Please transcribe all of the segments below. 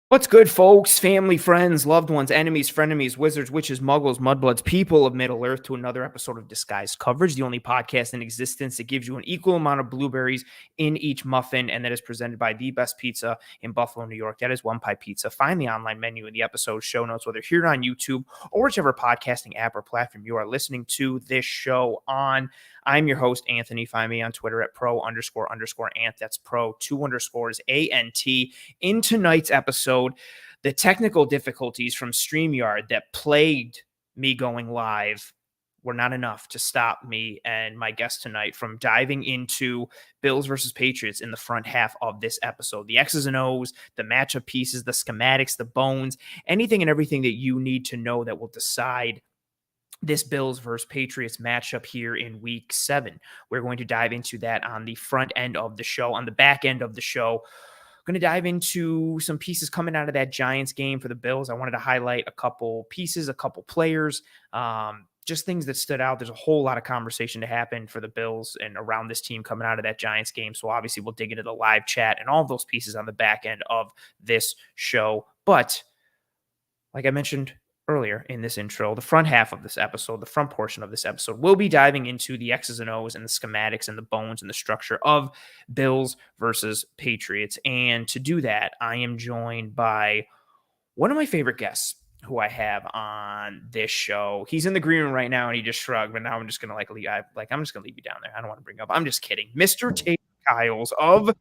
What's good, folks? Family, friends, loved ones, enemies, frenemies, wizards, witches, muggles, mudbloods, people of Middle Earth to another episode of Disguised Coverage, the only podcast in existence that gives you an equal amount of blueberries in each muffin, and that is presented by the best pizza in Buffalo, New York. That is One Pie Pizza. Find the online menu in the episode show notes, whether here on YouTube or whichever podcasting app or platform you are listening to this show on. I'm your host, Anthony. Find me on Twitter at pro__Ant. That's pro 2 ANT. In tonight's episode, the technical difficulties from StreamYard that plagued me going live were not enough to stop me and my guest tonight from diving into Bills versus Patriots in the front half of this episode. The X's and O's, the matchup pieces, the schematics, the bones, anything and everything that you need to know that will decide this Bills versus Patriots matchup here in week 7. We're going to dive into that on the front end of the show. On the back end of the show, going to dive into some pieces coming out of that Giants game for the Bills. I wanted to highlight a couple pieces, a couple players, just things that stood out. There's a whole lot of conversation to happen for the Bills and around this team coming out of that Giants game. So obviously we'll dig into the live chat and all of those pieces on the back end of this show. But like I mentioned earlier in this intro, the front half of this episode, the front portion of this episode, we'll be diving into the X's and O's and the schematics and the bones and the structure of Bills versus Patriots. And to do that, I am joined by one of my favorite guests who I have on this show. He's in the green room right now and he just shrugged, but now I'm just going to I'm just going to leave you down there. I don't want to bring up. I'm just kidding. Mr. Taylor Kyles of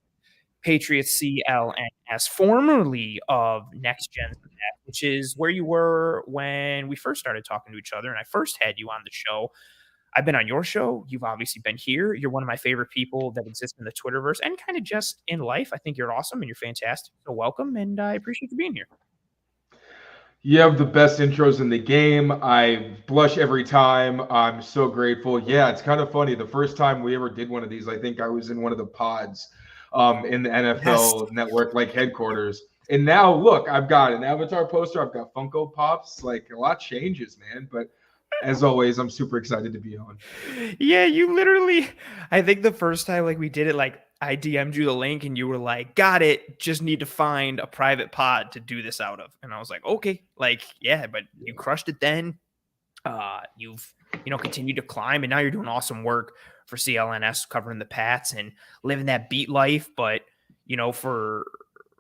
Patriots CLNS, formerly of Next Gen, which is where you were when we first started talking to each other and I first had you on the show. I've been on your show. You've obviously been here. You're one of my favorite people that exist in the Twitterverse and kind of just in life. I think you're awesome and you're fantastic. So welcome, and I appreciate you being here. You have the best intros in the game. I blush every time. I'm so grateful. Yeah, it's kind of funny. The first time we ever did one of these, I think I was in one of the pods in the NFL Network, like headquarters. And now, look, I've got an avatar poster. I've got Funko Pops. Like, a lot changes, man. But as always, I'm super excited to be on. Yeah, you literally, I think the first time like we did it, like I DM'd you the link and you were like, got it, just need to find a private pod to do this out of. And I was like, okay, like, yeah, but you crushed it then. You've, continued to climb and now you're doing awesome work for CLNS covering the Pats and living that beat life. But,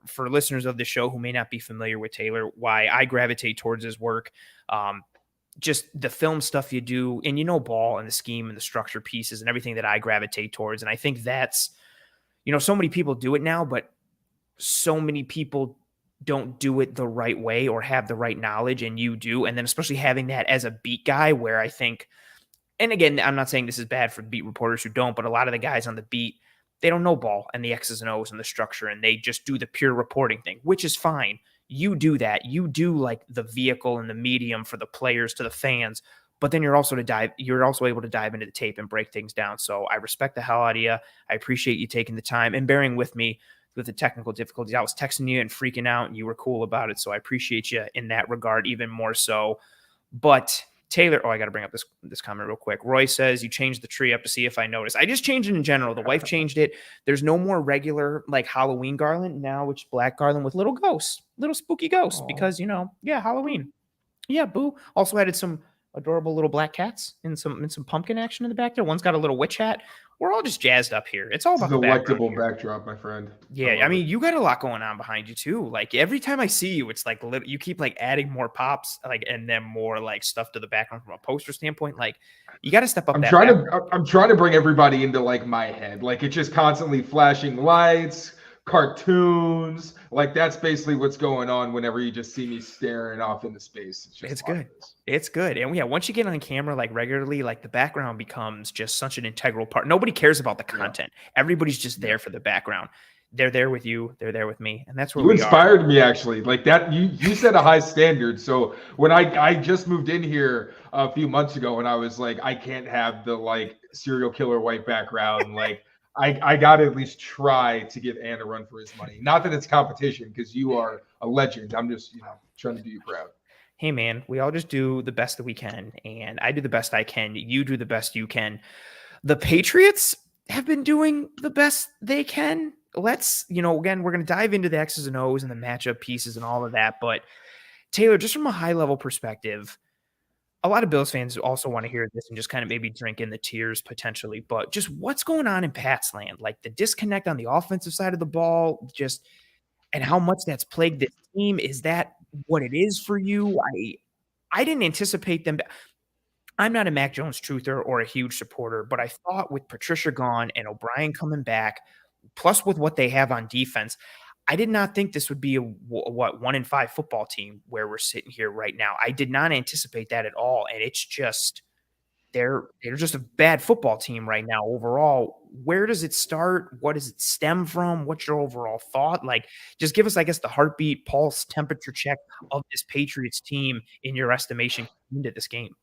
for listeners of the show who may not be familiar with Taylor, why I gravitate towards his work, just the film stuff you do and ball and the scheme and the structure pieces and everything that I gravitate towards. And I think that's, so many people do it now, but so many people don't do it the right way or have the right knowledge, and you do. And then especially having that as a beat guy where I think, and again, I'm not saying this is bad for beat reporters who don't, but a lot of the guys on the beat, they don't know ball and the X's and O's and the structure, and they just do the pure reporting thing, which is fine. You do that. You do like the vehicle and the medium for the players to the fans, but then you're also able to dive into the tape and break things down. So I respect the hell out of you. I appreciate you taking the time and bearing with me with the technical difficulties. I was texting you and freaking out and you were cool about it. So I appreciate you in that regard, even more so. But Taylor, I got to bring up this comment real quick. Roy says, you changed the tree up to see if I noticed. I just changed it in general. The wife changed it. There's no more regular like Halloween garland now, which is black garland with little ghosts, little spooky ghosts. Aww. Because, Halloween. Yeah, boo. Also added some adorable little black cats and some pumpkin action in the back there. One's got a little witch hat. We're all just jazzed up here. It's all about the delectable backdrop, my friend. Yeah, I mean, you got a lot going on behind you too. Like every time I see you, it's like you keep like adding more pops, like and then more like stuff to the background from a poster standpoint. Like you got to step up. I'm trying to bring everybody into like my head. Like it's just constantly flashing lights, cartoons. Like that's basically what's going on whenever you just see me staring off into space. It's good. It's good. And yeah, once you get on camera like regularly, like the background becomes just such an integral part. Nobody cares about the content. Yeah. Everybody's just there for the background. They're there with you. They're there with me. And that's where you inspired me actually. Like that, you set a high standard. So when I just moved in here a few months ago and I was like, I can't have the like serial killer white background. Like I got to at least try to give Ann a run for his money. Not that it's competition because you are a legend. I'm just, trying to do you proud. Hey, man, we all just do the best that we can. And I do the best I can. You do the best you can. The Patriots have been doing the best they can let's, again, we're going to dive into the X's and O's and the matchup pieces and all of that. But Taylor, just from a high level perspective, a lot of Bills fans also want to hear this and just kind of maybe drink in the tears potentially, but just what's going on in Pat's land? Like the disconnect on the offensive side of the ball, and how much that's plagued this team. Is that what it is for you? I didn't anticipate them. I'm not a Mac Jones truther or a huge supporter, but I thought with Patricia gone and O'Brien coming back, plus with what they have on defense, I did not think this would be a 1-5 football team where we're sitting here right now. I did not anticipate that at all. And it's just, they're just a bad football team right now overall. Where does it start? What does it stem from? What's your overall thought? Like, just give us, I guess, the heartbeat, pulse, temperature check of this Patriots team in your estimation into this game.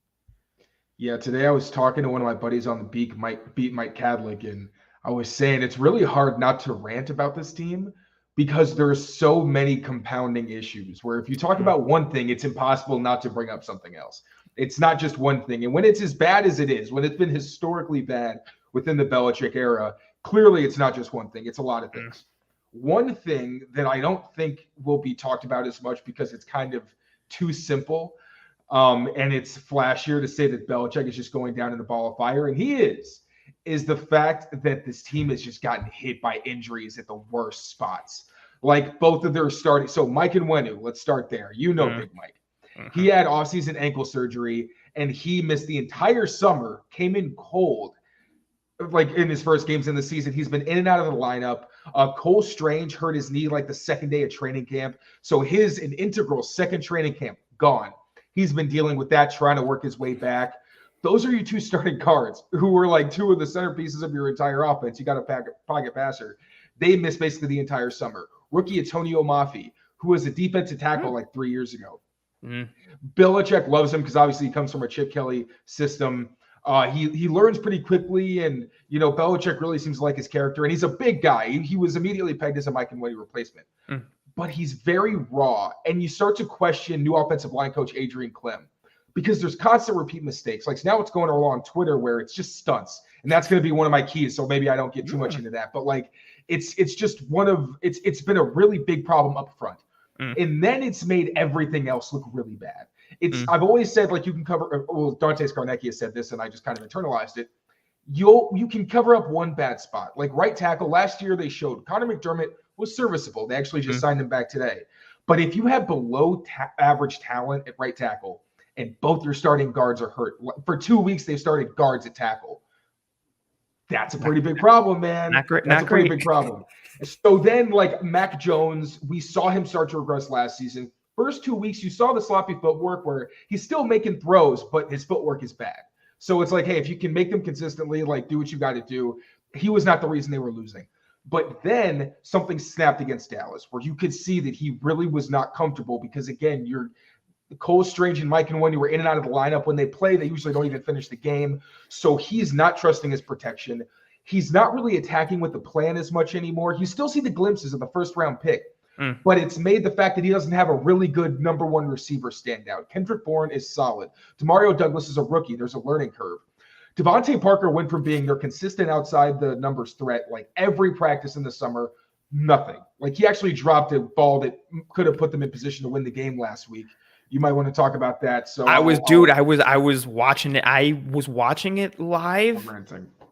Yeah, today I was talking to one of my buddies on the beat, Mike Cadlick, and I was saying it's really hard not to rant about this team because there's so many compounding issues where if you talk about one thing, it's impossible not to bring up something else. It's not just one thing. And when it's as bad as it is, when it's been historically bad within the Belichick era, clearly it's not just one thing. It's a lot of things. One thing that I don't think will be talked about as much because it's kind of too simple, and it's flashier to say that Belichick is just going down in a ball of fire, and he is the fact that this team has just gotten hit by injuries at the worst spots. Like both of their starting. So Mike Nwenu, let's start there. Big Mike. He had offseason ankle surgery, and he missed the entire summer, came in cold, like in his first games in the season. He's been in and out of the lineup. Cole Strange hurt his knee like the second day of training camp. So an integral second training camp, gone. He's been dealing with that, trying to work his way back. Those are your two starting guards who were like two of the centerpieces of your entire offense. You got a pocket passer. They missed basically the entire summer. Rookie Antonio Mafi, who was a defensive tackle like 3 years ago. Belichick loves him because obviously he comes from a Chip Kelly system. He learns pretty quickly, and Belichick really seems to like his character. And he's a big guy. He was immediately pegged as a Mike Nwenu replacement. But he's very raw, and you start to question new offensive line coach Adrian Clem because there's constant repeat mistakes. Like now, what's going on on Twitter where it's just stunts, and that's going to be one of my keys. So maybe I don't get too much into that, but like it's just it's been a really big problem up front, and then it's made everything else look really bad. I've always said like you can cover. Well, Dante Scarnecchia has said this, and I just kind of internalized it. You can cover up one bad spot, like right tackle. Last year they showed Connor McDermott was serviceable. They actually just signed him back today. But if you have below average talent at right tackle and both your starting guards are hurt, for 2 weeks they started guards at tackle. That's a pretty big problem, man. That's a pretty big problem. So then, like Mac Jones, we saw him start to regress last season. First 2 weeks, you saw the sloppy footwork where he's still making throws, but his footwork is bad. So it's like, hey, if you can make them consistently, like do what you got to do. He was not the reason they were losing. But then something snapped against Dallas where you could see that he really was not comfortable because, again, Cole Strange and Mike Nwenu were in and out of the lineup. When they play, they usually don't even finish the game. So he's not trusting his protection. He's not really attacking with the plan as much anymore. You still see the glimpses of the first-round pick, but it's made the fact that he doesn't have a really good number one receiver stand out. Kendrick Bourne is solid. Demario Douglas is a rookie. There's a learning curve. Devontae Parker went from being their consistent outside the numbers threat, like every practice in the summer, nothing. Like he actually dropped a ball that could have put them in position to win the game last week. You might want to talk about that. So I was watching it. I was watching it live.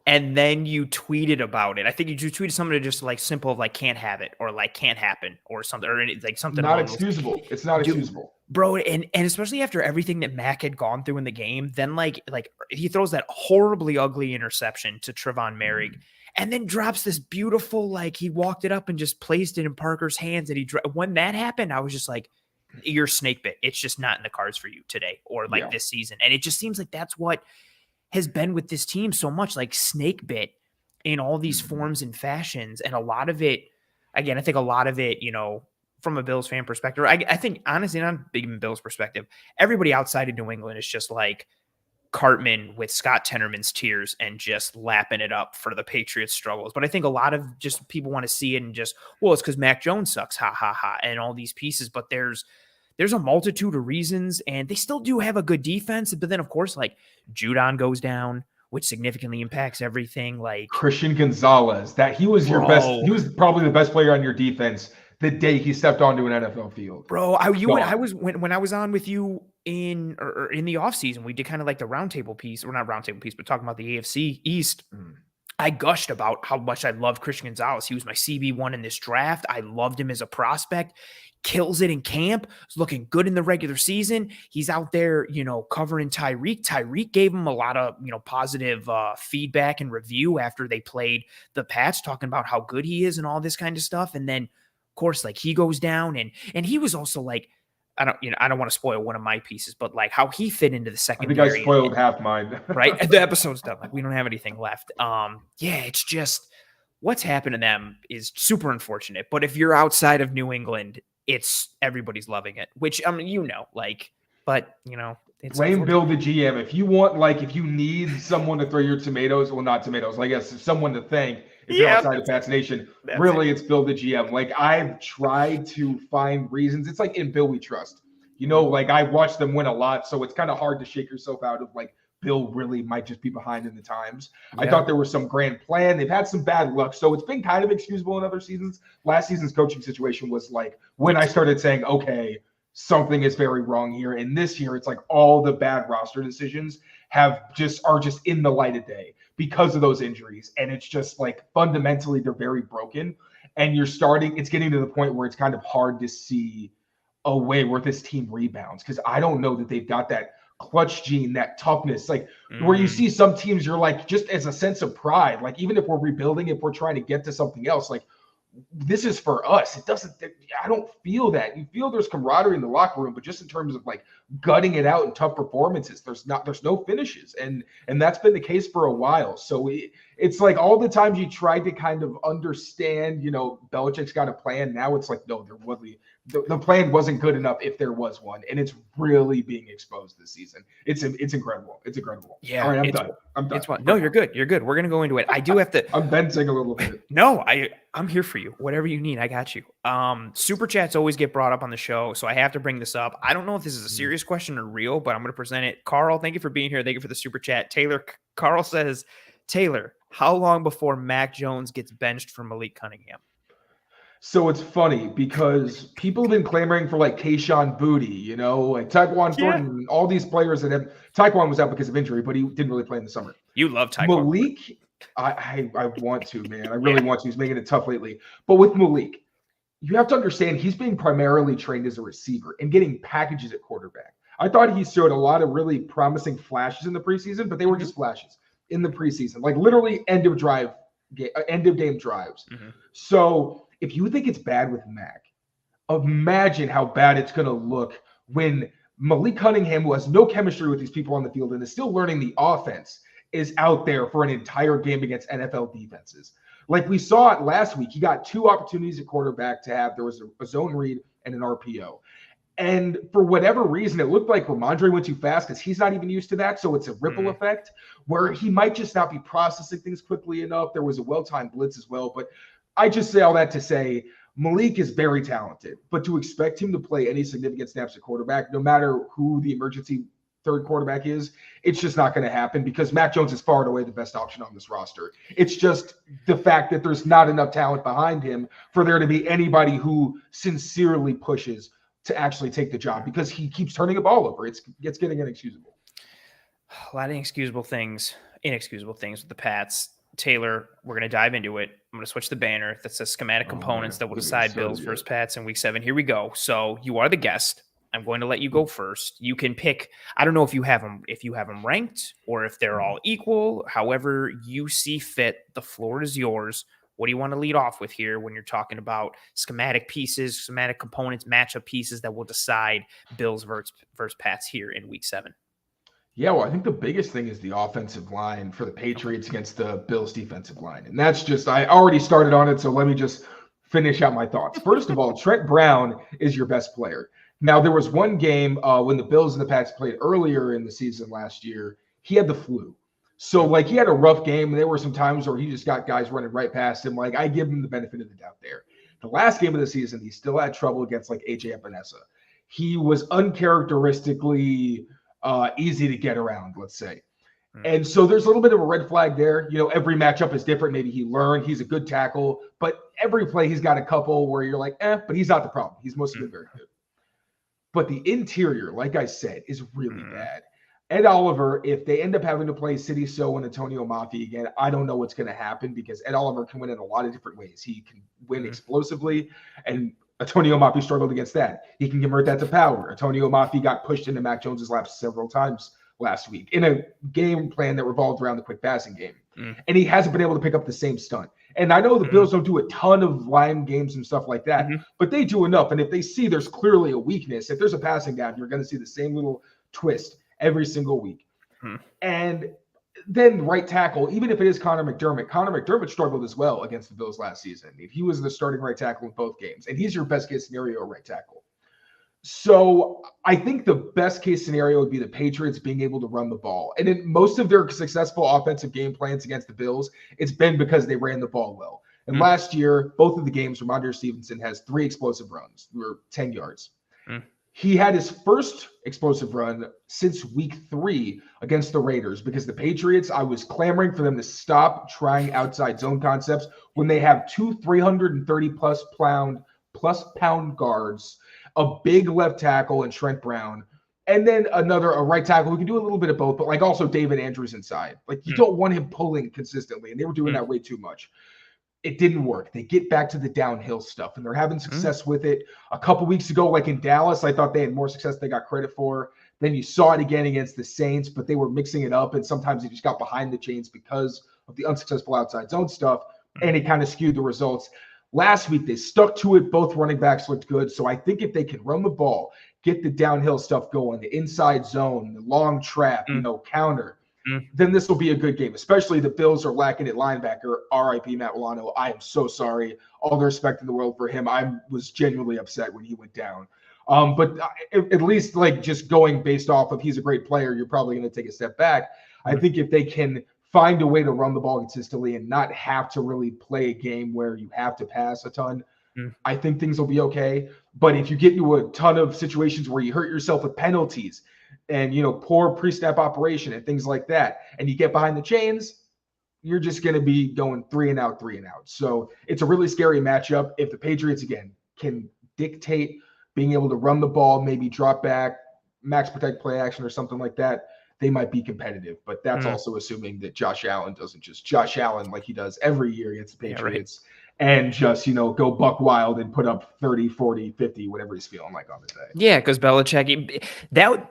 And then you tweeted about it. I think you tweeted something just like simple of like can't have it or like can't happen or something or like something. Not excusable. It's not excusable, bro. And especially after everything that Mac had gone through in the game, then like he throws that horribly ugly interception to Trevon Merrick, and then drops this beautiful like he walked it up and just placed it in Parker's hands. And when that happened, I was just like, you're snake bit. It's just not in the cards for you today or like this season. And it just seems like that's what has been with this team so much, like snake bit in all these forms and fashions. And a lot of it, again, I think a lot of it, from a Bills fan perspective, I think honestly, not big in Bills perspective, everybody outside of New England is just like Cartman with Scott Tenorman's tears and just lapping it up for the Patriots struggles. But I think a lot of just people want to see it and just, well, it's because Mac Jones sucks, ha, ha, ha, and all these pieces. But there's a multitude of reasons, and they still do have a good defense. But then, of course, like Judon goes down. which significantly impacts everything. Like Christian Gonzalez, that he was your best. He was probably the best player on your defense the day he stepped onto an NFL field. Bro, I was when I was on with you in the offseason, we did kind of like the roundtable piece, or not roundtable piece, but talking about the AFC East. I gushed about how much I love Christian Gonzalez. He was my CB1 in this draft. I loved him as a prospect. Kills it in camp. Is looking good in the regular season. He's out there, covering Tyreek. Tyreek gave him a lot of, positive feedback and review after they played the Pats, talking about how good he is and all this kind of stuff. And then, of course, like he goes down and he was also like, I don't want to spoil one of my pieces, but like how he fit into the secondary. I think I spoiled half mine. Right? The episode's done. Like we don't have anything left. It's just what's happened to them is super unfortunate. But if you're outside of New England, everybody's loving it, which it's blame Bill the GM. If you want, if you need someone to throw your tomatoes, well, not tomatoes, I guess someone to thank. If you're outside of Pats Nation, really, it's Bill the GM. I've tried to find reasons. It's like in Bill we trust. I watched them win a lot, so it's kind of hard to shake yourself out of Bill really might just be behind in the times. Yeah. I thought there was some grand plan. They've had some bad luck, so it's been kind of excusable in other seasons. Last season's coaching situation was when I started saying, okay, something is very wrong here. And this year, it's all the bad roster decisions are just in the light of day because of those injuries. And it's just fundamentally they're very broken. And it's getting to the point where it's kind of hard to see a way where this team rebounds, because I don't know that they've got that clutch gene, that toughness, where you see some teams, you're just as a sense of pride, even if we're rebuilding, if we're trying to get to something else, this is for us. I don't feel that. You feel there's camaraderie in the locker room, but just in terms of gutting it out in tough performances, there's no finishes. And that's been the case for a while. So it's all the times you tried to kind of understand, Belichick's got a plan. Now it's no, there wasn't. The plan wasn't good enough if there was one, and it's really being exposed this season. It's incredible. It's incredible. Yeah. All right, I'm done. No, you're good. You're good. We're gonna go into it. I do have to. I'm venting a little bit. No, I'm here for you. Whatever you need, I got you. Super chats always get brought up on the show, so I have to bring this up. I don't know if this is a serious question or real, but I'm going to present it. Carl, thank you for being here. Thank you for the super chat. Carl says, Taylor, how long before Mac Jones gets benched for Malik Cunningham? So it's funny because people have been clamoring for Kayshon Boutte, Tyquan Thornton, all these players that have. Tyquan was out because of injury, but he didn't really play in the summer. You love Tyquan. Malik, I want to, man. I really want to. He's making it tough lately. But with Malik, you have to understand he's being primarily trained as a receiver and getting packages at quarterback. I thought he showed a lot of really promising flashes in the preseason, but they were just flashes in the preseason, literally end of game drives. Mm-hmm. So if you think it's bad with Mac, imagine how bad it's going to look when Malik Cunningham, who has no chemistry with these people on the field and is still learning the offense, is out there for an entire game against NFL defenses. We saw it last week. He got 2 opportunities at quarterback to have. There was a zone read and an RPO. And for whatever reason, it looked like Ramondre went too fast because he's not even used to that. So it's a ripple effect where he might just not be processing things quickly enough. There was a well-timed blitz as well. But I just say all that to say Malik is very talented. But to expect him to play any significant snaps at quarterback, no matter who the emergency third quarterback is, it's just not going to happen because Mac Jones is far and away the best option on this roster. It's just the fact that there's not enough talent behind him for there to be anybody who sincerely pushes to actually take the job because he keeps turning the ball over. It's getting inexcusable. A lot of inexcusable things with the Pats. Taylor, we're going to dive into it. I'm going to switch the banner that says schematic components that will decide Bills versus Pats in week 7. Here we go. So you are the guest. I'm going to let you go first. You can pick. I don't know if you have them ranked or if they're all equal. However you see fit, the floor is yours. What do you want to lead off with here when you're talking about schematic pieces, schematic components, matchup pieces that will decide Bills versus Pats here in week 7? Yeah, well, I think the biggest thing is the offensive line for the Patriots against the Bills defensive line. And that's just, I already started on it, so let me just finish out my thoughts. First of all, Trent Brown is your best player. Now, there was one game when the Bills and the Pats played earlier in the season last year. He had the flu. So, he had a rough game. And there were some times where he just got guys running right past him. I give him the benefit of the doubt there. The last game of the season, he still had trouble against, AJ Epinesa. He was uncharacteristically easy to get around, let's say. And so there's a little bit of a red flag there. Every matchup is different. Maybe he learned he's a good tackle, but every play he's got a couple where you're like, but he's not the problem. He's mostly been very good. But the interior, like I said, is really bad. Ed Oliver, if they end up having to play City So and Antonio Mafi again, I don't know what's going to happen because Ed Oliver can win in a lot of different ways. He can win explosively, and Antonio Mafi struggled against that. He can convert that to power. Antonio Mafi got pushed into Mac Jones's laps several times last week in a game plan that revolved around the quick passing game. And he hasn't been able to pick up the same stunt. And I know the Bills don't do a ton of line games and stuff like that, but they do enough. And if they see there's clearly a weakness, if there's a passing gap, you're going to see the same little twist every single week. And then right tackle, even if it is Connor McDermott struggled as well against the Bills last season. He was the starting right tackle in both games, and he's your best case scenario right tackle. So I think the best case scenario would be the Patriots being able to run the ball. And in most of their successful offensive game plans against the Bills, it's been because they ran the ball well. And last year, both of the games, Ramondre Stevenson has 3 explosive runs. They were 10 yards. He had his first explosive run since week 3 against the Raiders because the Patriots, I was clamoring for them to stop trying outside zone concepts when they have 2 330-plus pound guards, a big left tackle in Trent Brown, and then a right tackle who can do a little bit of both, but also David Andrews inside. You don't want him pulling consistently, and they were doing that way too much. It didn't work. They get back to the downhill stuff, and they're having success with it. A couple weeks ago, in Dallas, I thought they had more success than they got credit for. Then you saw it again against the Saints, but they were mixing it up, and sometimes they just got behind the chains because of the unsuccessful outside zone stuff, and it kind of skewed the results. Last week, they stuck to it. Both running backs looked good. So I think if they can run the ball, get the downhill stuff going, the inside zone, the long trap, counter, then this will be a good game, especially the Bills are lacking at linebacker. R.I.P. Matt Milano. I am so sorry. All the respect in the world for him. I was genuinely upset when he went down. But at least just going based off of he's a great player, you're probably going to take a step back. I think if they can find a way to run the ball consistently and not have to really play a game where you have to pass a ton, I think things will be okay. But if you get into a ton of situations where you hurt yourself with penalties and, poor pre-snap operation and things like that, and you get behind the chains, you're just going to be going 3 and out. So it's a really scary matchup. If the Patriots, again, can dictate being able to run the ball, maybe drop back, max protect play action or something like that, they might be competitive. But that's also assuming that Josh Allen doesn't just Josh Allen like he does every year against the Patriots and just, go buck wild and put up 30, 40, 50, whatever he's feeling like on the day. Yeah, because Belichick,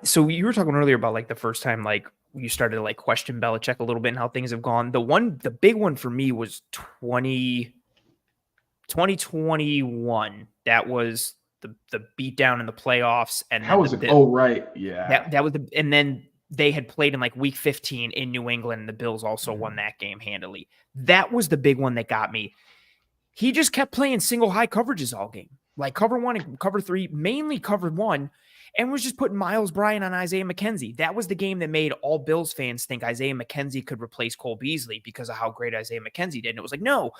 so you were talking earlier about the first time you started to question Belichick a little bit and how things have gone. The big one for me was 2021. That was the beatdown in the playoffs. And how was it? Oh, right. Yeah. That was and then they had played in week 15 in New England, and the Bills also won that game handily. That was the big one that got me. He just kept playing single high coverages all game, cover 1 and cover 3, mainly covered 1, and was just putting Miles Bryant on Isaiah McKenzie. That was the game that made all Bills fans think Isaiah McKenzie could replace Cole Beasley because of how great Isaiah McKenzie did. And it was no,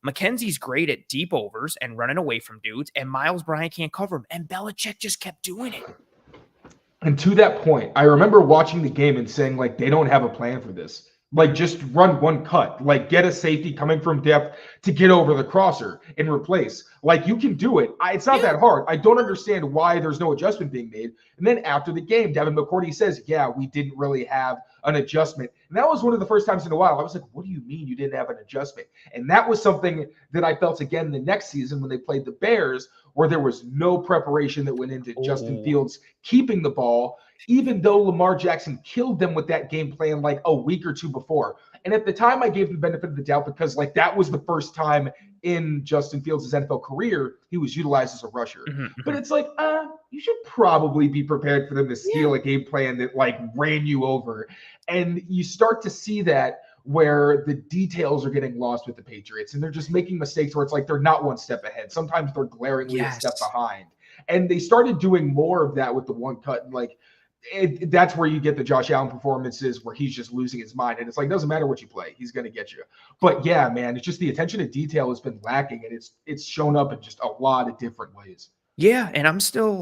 McKenzie's great at deep overs and running away from dudes, and Miles Bryant can't cover him. And Belichick just kept doing it. And to that point, I remember watching the game and saying, they don't have a plan for this. Just run one cut. Get a safety coming from depth to get over the crosser and replace. You can do it. It's not that hard. I don't understand why there's no adjustment being made. And then after the game, Devin McCourty says, yeah, we didn't really have an adjustment. And that was one of the first times in a while I was like, what do you mean you didn't have an adjustment? And that was something that I felt again the next season when they played the Bears, where there was no preparation that went into Justin Fields keeping the ball, even though Lamar Jackson killed them with that game plan a week or two before. And at the time, I gave him the benefit of the doubt because that was the first time in Justin Fields' NFL career he was utilized as a rusher. But it's you should probably be prepared for them to steal a game plan that ran you over. And you start to see that where the details are getting lost with the Patriots, and they're just making mistakes where it's they're not one step ahead. Sometimes they're glaringly a step behind. And they started doing more of that with the one cut. That's where you get the Josh Allen performances where he's just losing his mind. And it's it doesn't matter what you play. He's going to get you. But yeah, man, it's just the attention to detail has been lacking, and it's shown up in just a lot of different ways. Yeah. And I'm still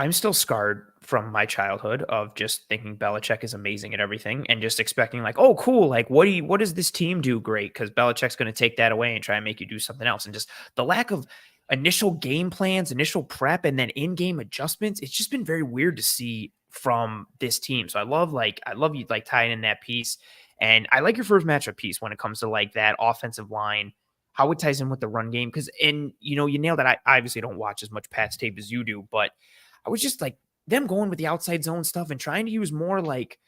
I'm still scarred from my childhood of just thinking Belichick is amazing at everything and just expecting like, oh, cool. Like, what does this team do great? Because Belichick's going to take that away and try and make you do something else. And just the lack of initial game plans, initial prep, and then in-game adjustments. It's just been very weird to see from this team. So I love you like tying in that piece. And I like your first matchup piece when it comes to like that offensive line, how it ties in with the run game. Because, and you nailed that. I obviously don't watch as much Pat's tape as you do, but I was just like them going with the outside zone stuff and trying to use more like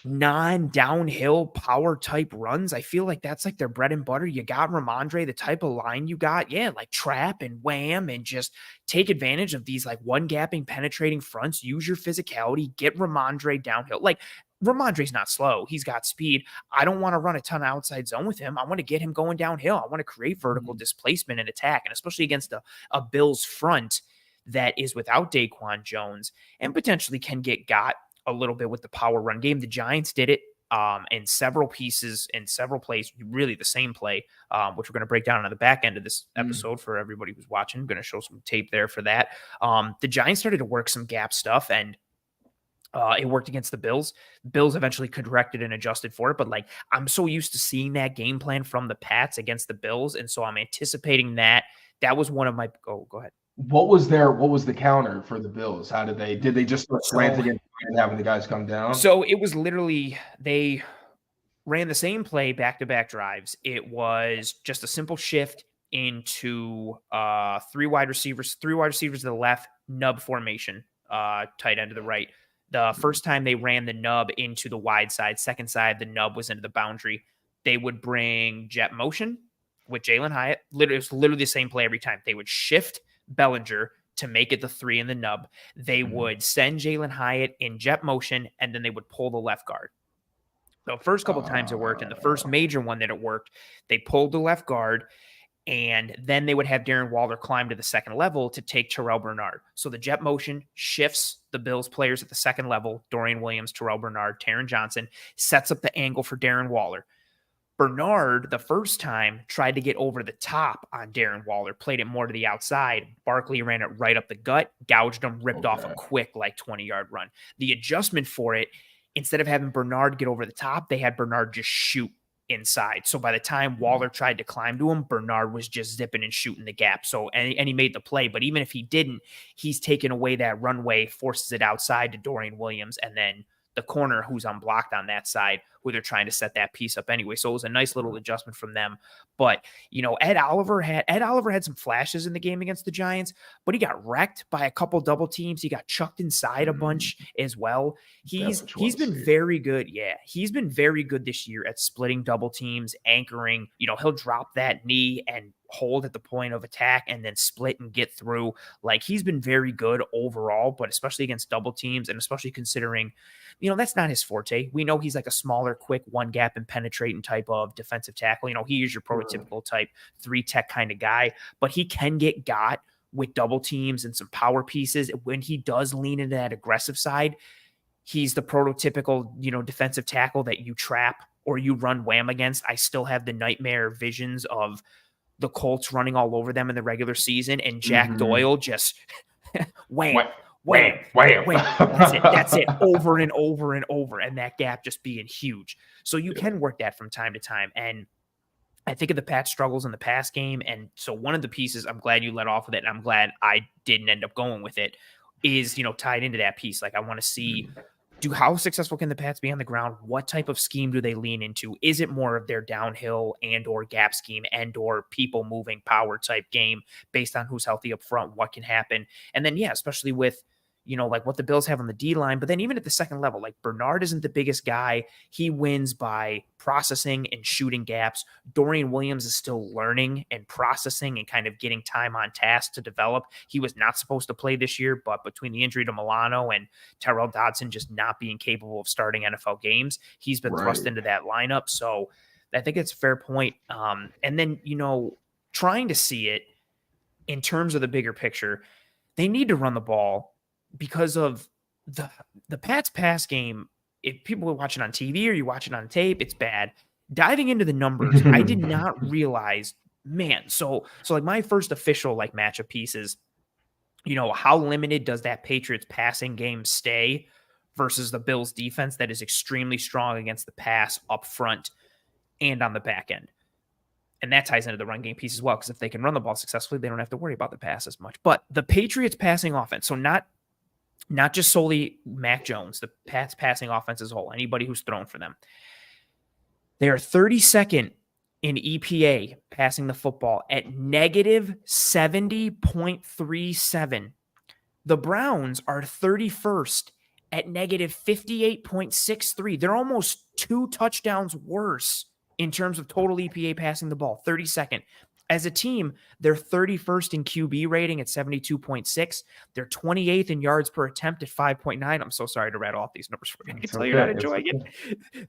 non-downhill power type runs. I feel like that's like their bread and butter. You got Ramondre, the type of line you got, yeah, like trap and wham and just take advantage of these like one gapping penetrating fronts. Use your physicality, get Ramondre downhill. Like Ramondre's not slow. He's got speed. I don't want to run a ton of outside zone with him. I want to get him going downhill. I want to create vertical displacement and attack, and especially against a Bills front that is without Daquan Jones and potentially can get got a little bit with the power run game. The Giants did it in several pieces, in several plays, really the same play, which we're going to break down on the back end of this episode for everybody who's watching. I'm going to show some tape there for that. The Giants started to work some gap stuff, and it worked against the Bills. Bills eventually corrected and adjusted for it, but like I'm so used to seeing that game plan from the Pats against the Bills, and so I'm anticipating that. That was one of my. Oh, go ahead. What was the counter for the Bills? How did they just start slanting it and having the guys come down? So it was literally they ran the same play back-to-back drives. It was just a simple shift into three wide receivers to the left, nub formation, tight end to the right. The first time they ran the nub into the wide side, second side, the nub was into the boundary. They would bring jet motion with Jalen Hyatt. It was literally the same play every time. They would shift Bellinger to make it the 3 in the nub. They would send Jalen Hyatt in jet motion, and then they would pull the left guard. The first couple times it worked, and the first major one that it worked, they pulled the left guard, and then they would have Darren Waller climb to the second level to take Terrel Bernard. So the jet motion shifts the Bills players at the second level, Dorian Williams, Terrel Bernard, Taron Johnson, sets up the angle for Darren Waller. Bernard, the first time, tried to get over the top on Darren Waller, played it more to the outside. Barkley ran it right up the gut, gouged him, ripped off a quick, like 20-yard run. The adjustment for it, instead of having Bernard get over the top, they had Bernard just shoot inside. So by the time Waller tried to climb to him, Bernard was just zipping and shooting the gap. So, and he made the play. But even if he didn't, he's taken away that runway, forces it outside to Dorian Williams, and then the corner who's unblocked on that side, who they're trying to set that piece up anyway. So it was a nice little adjustment from them. But, Ed Oliver had some flashes in the game against the Giants, but he got wrecked by a couple double teams. He got chucked inside a bunch as well. He's been very good. Yeah, he's been very good this year at splitting double teams, anchoring. He'll drop that knee and hold at the point of attack and then split and get through. Like, he's been very good overall, but especially against double teams, and especially considering, that's not his forte. We know he's like a smaller, quick, one gap and penetrating type of defensive tackle. He is your prototypical type 3-tech kind of guy, but he can get got with double teams and some power pieces. When he does lean into that aggressive side, he's the prototypical, defensive tackle that you trap or you run wham against. I still have the nightmare visions of the Colts running all over them in the regular season and Jack Doyle just wham. That's it over and over and over. And that gap just being huge. So you can work that from time to time. And I think of the Pats' struggles in the pass game. And so one of the pieces, I'm glad you let off with it, and I'm glad I didn't end up going with it, is, tied into that piece. Like, I want to see, how successful can the Pats be on the ground? What type of scheme do they lean into? Is it more of their downhill and or gap scheme and or people moving power type game based on who's healthy up front? What can happen? And then, especially with, like what the Bills have on the D line, but then even at the second level, like Bernard isn't the biggest guy. He wins by processing and shooting gaps. Dorian Williams is still learning and processing and kind of getting time on task to develop. He was not supposed to play this year, but between the injury to Milano and Tyrel Dodson just not being capable of starting NFL games, he's been thrust into that lineup. So I think it's a fair point. And then, trying to see it in terms of the bigger picture, they need to run the ball because of the Pats pass game. If people are watching on TV or you watch it on tape, it's bad. Diving into the numbers, I did not realize, man. So like my first official like matchup pieces, how limited does that Patriots passing game stay versus the Bills defense that is extremely strong against the pass up front and on the back end. And that ties into the run game piece as well, because if they can run the ball successfully, they don't have to worry about the pass as much. But the Patriots passing offense, so not just solely Mac Jones, the passing offense as a whole, anybody who's thrown for them, they are 32nd in EPA passing the football at negative 70.37. The Browns are 31st at negative 58.63. They're almost 2 touchdowns worse in terms of total EPA passing the ball, 32nd. As a team, they're 31st in QB rating at 72.6. They're 28th in yards per attempt at 5.9. I'm so sorry to rattle off these numbers for you. I can tell you're not enjoying it.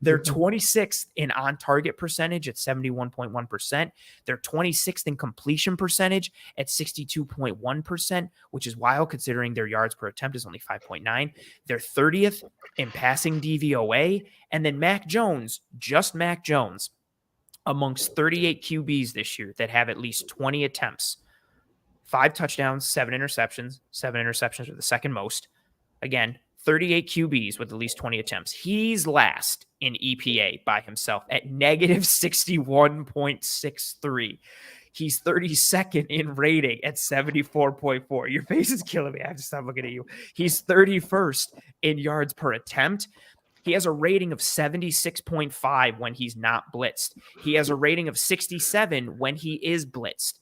They're 26th in on-target percentage at 71.1%. They're 26th in completion percentage at 62.1%, which is wild considering their yards per attempt is only 5.9. They're 30th in passing DVOA. And then Mac Jones, just Mac Jones, amongst 38 QBs this year that have at least 20 attempts, 5 touchdowns, 7 interceptions. 7 interceptions are the second most. Again, 38 QBs with at least 20 attempts. He's last in EPA by himself at negative 61.63. He's 32nd in rating at 74.4. Your face is killing me. I have to stop looking at you. He's 31st in yards per attempt. He has a rating of 76.5 when he's not blitzed. He has a rating of 67 when he is blitzed.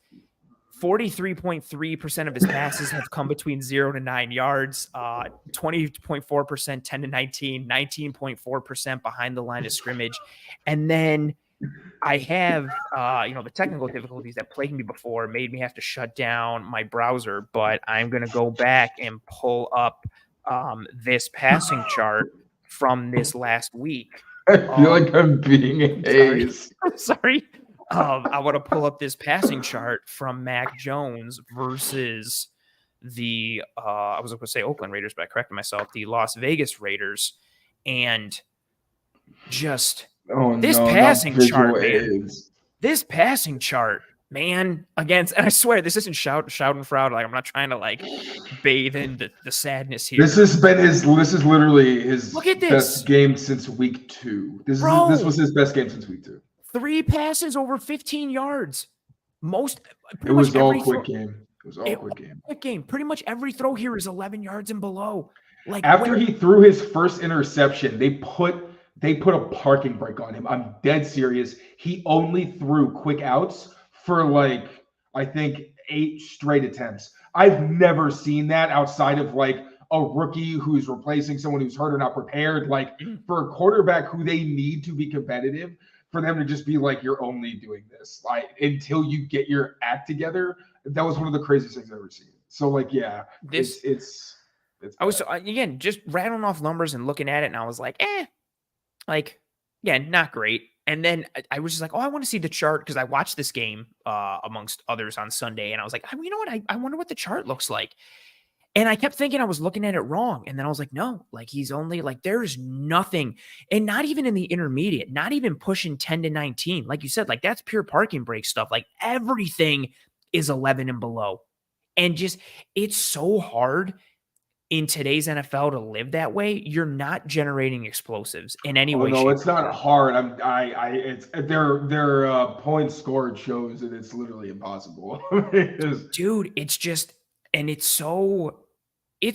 43.3% of his passes have come between 0 to 9 yards, 20.4%, 10 to 19, 19.4% behind the line of scrimmage. And then I have, the technical difficulties that plagued me before made me have to shut down my browser, but I'm going to go back and pull up this passing chart from this last week. I feel like I'm being hazed. I'm sorry. I want to pull up this passing chart from Mac Jones versus the I was going to say Oakland Raiders, but I corrected myself. The Las Vegas Raiders, and just this passing chart, man. This passing chart, man. Against, and I swear this isn't shout and proud. Like I'm not trying to bathe in the sadness here. This is literally his best game since week 2. This was his best game since week 2. 3 passes over 15 yards. It was all quick game. Quick game. Pretty much every throw here is 11 yards and below. Like after he threw his first interception, they put a parking brake on him. I'm dead serious. He only threw quick outs for I think 8 straight attempts. I've never seen that outside of a rookie who's replacing someone who's hurt or not prepared. For a quarterback who they need to be competitive, for them to just be you're only doing this until you get your act together. That was one of the craziest things I've ever seen. So it's I was again just rattling off numbers and looking at it, and I was like, not great. And then I was just like, I want to see the chart because I watched this game amongst others on Sunday, and I was like, you know what? I wonder what the chart looks like. And I kept thinking I was looking at it wrong. And then I was like, no, he's only there's nothing. And not even in the intermediate, not even pushing 10 to 19. Like you said, that's pure parking brake stuff. Everything is 11 and below. And just, it's so hard in today's NFL to live that way. You're not generating explosives in any way. No, it's not hard. It's their points scored shows that it's literally impossible. Dude, it's just, and it's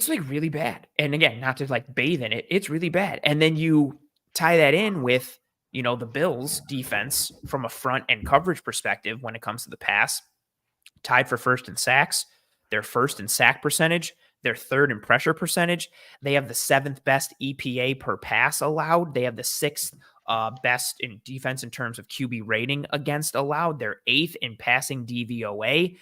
really bad. And again, not to bathe in it, it's really bad. And then you tie that in with, the Bills defense from a front and coverage perspective when it comes to the pass, tied for first in sacks. They're first in sack percentage. They're third in pressure percentage. They have the 7th best EPA per pass allowed. They have the 6th best in defense in terms of QB rating against allowed. They're 8th in passing DVOA.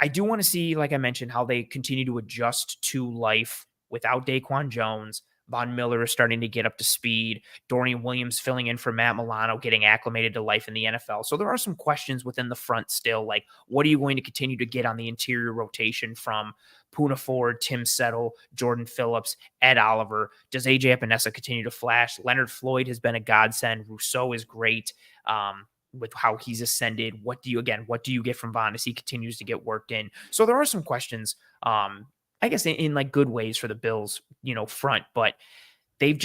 I do want to see, like I mentioned, how they continue to adjust to life without Daquan Jones. Von Miller is starting to get up to speed. Dorian Williams filling in for Matt Milano, getting acclimated to life in the NFL. So there are some questions within the front still, what are you going to continue to get on the interior rotation from Poona Ford, Tim Settle, Jordan Phillips, Ed Oliver? Does AJ Epinesa continue to flash? Leonard Floyd has been a godsend. Rousseau is great. With how he's ascended. What do you get from Von as he continues to get worked in? So there are some questions I guess in like good ways for the Bills, front, but they've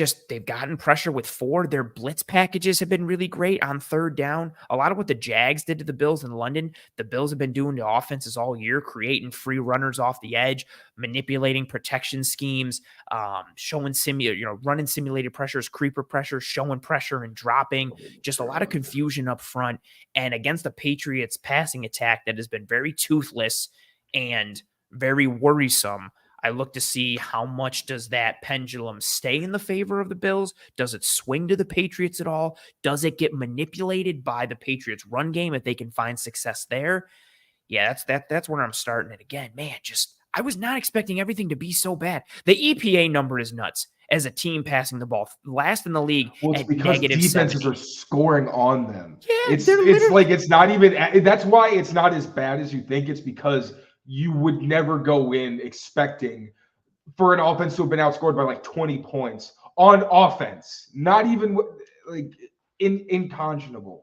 gotten pressure with 4. Their blitz packages have been really great on third down. A lot of what the Jags did to the Bills in London, the Bills have been doing to offenses all year, creating free runners off the edge, manipulating protection schemes, running simulated pressures, creeper pressures, showing pressure and dropping, just a lot of confusion up front. And against the Patriots passing attack that has been very toothless and very worrisome, I look to see how much does that pendulum stay in the favor of the Bills? Does it swing to the Patriots at all? Does it get manipulated by the Patriots run game if they can find success there? Yeah, that's where I'm starting it again. Man, I was not expecting everything to be so bad. The EPA number is nuts as a team passing the ball. Last in the league Well, it's at because negative defenses 70. are scoring on them. Yeah, It's like it's not even. That's why it's not as bad as you think. It's because you would never go in expecting for an offense to have been outscored by like 20 points on offense. Not even like inconscionable.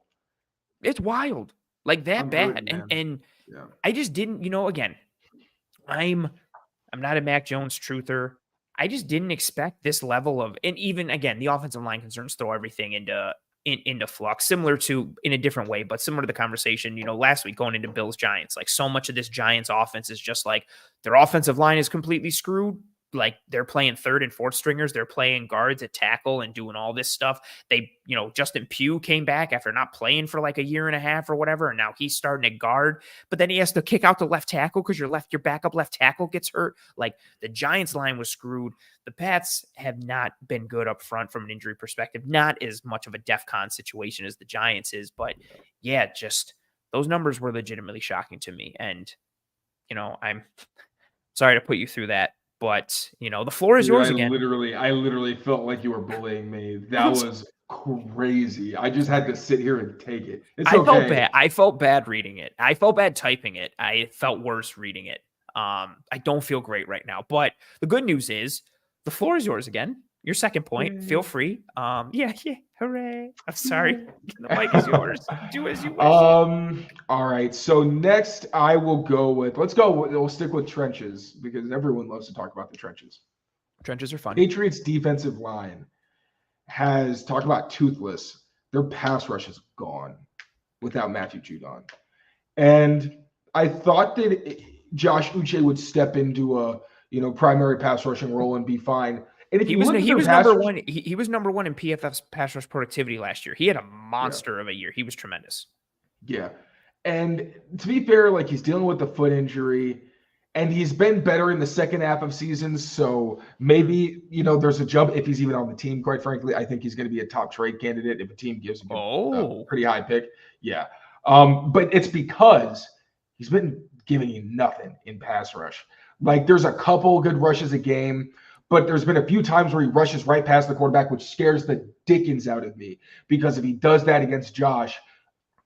it's wild. Like that I'm bad. hurting, And yeah. I just didn't, again, I'm not a Mac Jones truther. I just didn't expect this level of, and even again, the offensive line concerns throw everything into flux, similar to in a different way, but similar to the conversation, last week going into Bills Giants. Like so much of this Giants offense is just like their offensive line is completely screwed. Like they're playing third and fourth stringers. They're playing guards at tackle and doing all this stuff. They, Justin Pugh came back after not playing for like a year and a half or whatever. And now he's starting at guard, but then he has to kick out the left tackle because your backup left tackle gets hurt. Like the Giants line was screwed. The Pats have not been good up front from an injury perspective. Not as much of a DEFCON situation as the Giants is, but yeah, just those numbers were legitimately shocking to me. And, I'm sorry to put you through that. But, the floor is yours again. I literally felt like you were bullying me. That was crazy. I just had to sit here and take it. It's okay. Felt bad. I felt bad reading it. I felt bad typing it. I felt worse reading it. I don't feel great right now. But the good news is the floor is yours again. Your second point. Hooray. Feel free. Yeah. Hooray. I'm sorry. The mic is yours. Do as you wish. All right. So next I will go with, we'll stick with trenches because everyone loves to talk about the trenches. Trenches are fun. Patriots defensive line has talked about Toothless. Their pass rush is gone without Matthew Judon. And I thought that Josh Uche would step into a, primary pass rushing role and be fine. And if he was number one. He was number one in PFF's pass rush productivity last year. He had a monster of a year. He was tremendous. Yeah. And to be fair, like he's dealing with the foot injury and he's been better in the second half of seasons. So maybe, there's a jump if he's even on the team, quite frankly. I think he's going to be a top trade candidate if a team gives him a pretty high pick. Yeah. But it's because he's been giving you nothing in pass rush. Like there's a couple good rushes a game, but there's been a few times where he rushes right past the quarterback, which scares the dickens out of me because if he does that against Josh,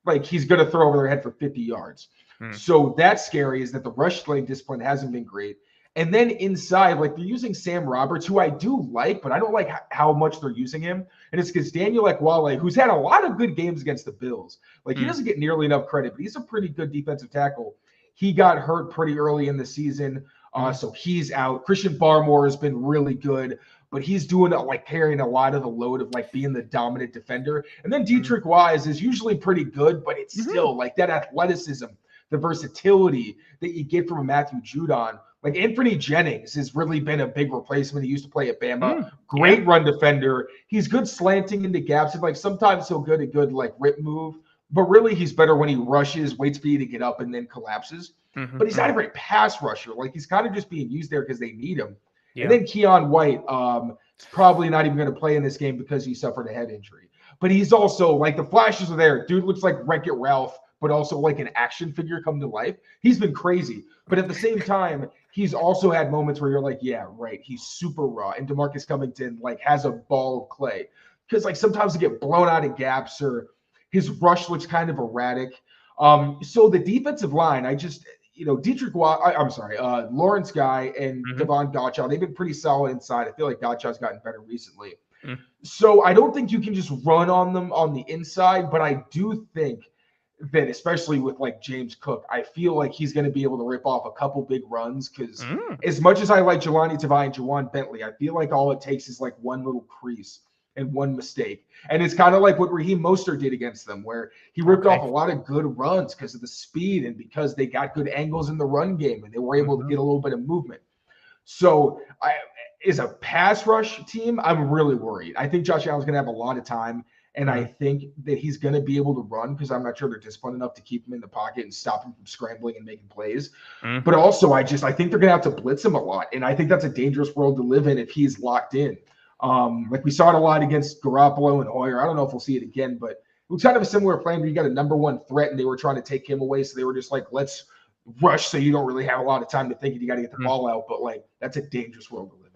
like he's going to throw over their head for 50 yards. So that's scary is that the rush lane discipline hasn't been great. And then inside, like they're using Sam Roberts, who I do like, but I don't like how much they're using him. And it's because Daniel Ekwale, who's had a lot of good games against the Bills, like he doesn't get nearly enough credit, but he's a pretty good defensive tackle. He got hurt pretty early in the season. So he's out. Christian Barmore has been really good, but he's doing like carrying a lot of the load of like being the dominant defender. And then Dietrich Wise is usually pretty good, but it's still like that athleticism, the versatility that you get from a Matthew Judon. Like Anthony Jennings has really been a big replacement. He used to play at Bama. Great run defender. He's good slanting into gaps. And like sometimes he'll get a good like rip move, but really he's better when he rushes, waits for you to get up and then collapses. But he's not a great pass rusher. Like he's kind of just being used there because they need him. And then Keon White is probably not even going to play in this game because he suffered a head injury. But he's also like the flashes are there. Dude looks like Wreck-It Ralph, but also like an action figure come to life. He's been crazy. But at the same time, he's also had moments where you're like, yeah, right. He's super raw. And DeMarcus Covington like has a ball of clay because like sometimes they get blown out of gaps or his rush looks kind of erratic. So the defensive line, Lawrence Guy and Devon Gottschall, they've been pretty solid inside. I feel like Gottschall's gotten better recently. So I don't think you can just run on them on the inside, but I do think that especially with like James Cook, I feel like he's going to be able to rip off a couple big runs because as much as I like Jelani Tavai and Juwan Bentley, I feel like all it takes is like one little crease and one mistake. And it's kind of like what Raheem Mostert did against them, where he ripped off a lot of good runs because of the speed and because they got good angles in the run game and they were able to get a little bit of movement. So as a pass rush team, I'm really worried. I think Josh Allen's going to have a lot of time. And I think that he's going to be able to run because I'm not sure they're disciplined enough to keep him in the pocket and stop him from scrambling and making plays. But also, I think they're going to have to blitz him a lot. And I think that's a dangerous world to live in if he's locked in. Like we saw it a lot against Garoppolo and Hoyer. I don't know if we'll see it again, but it was kind of a similar plan where you got a number one threat and they were trying to take him away. So they were just like, let's rush so you don't really have a lot of time to think and you got to get the ball out. But like, that's a dangerous world to live in.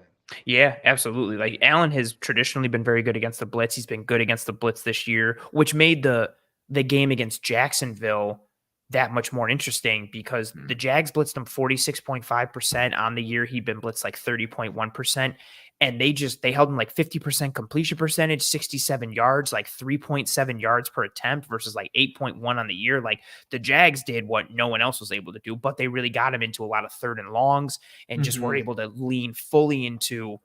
Yeah, absolutely. Like Allen has traditionally been very good against the blitz. He's been good against the blitz this year, which made the game against Jacksonville that much more interesting because the Jags blitzed him 46.5% on the year. He'd been blitzed like 30.1%. And they held him like 50% completion percentage, 67 yards, like 3.7 yards per attempt versus like 8.1 on the year. Like the Jags did what no one else was able to do, but they really got him into a lot of third and longs and just were able to lean fully into,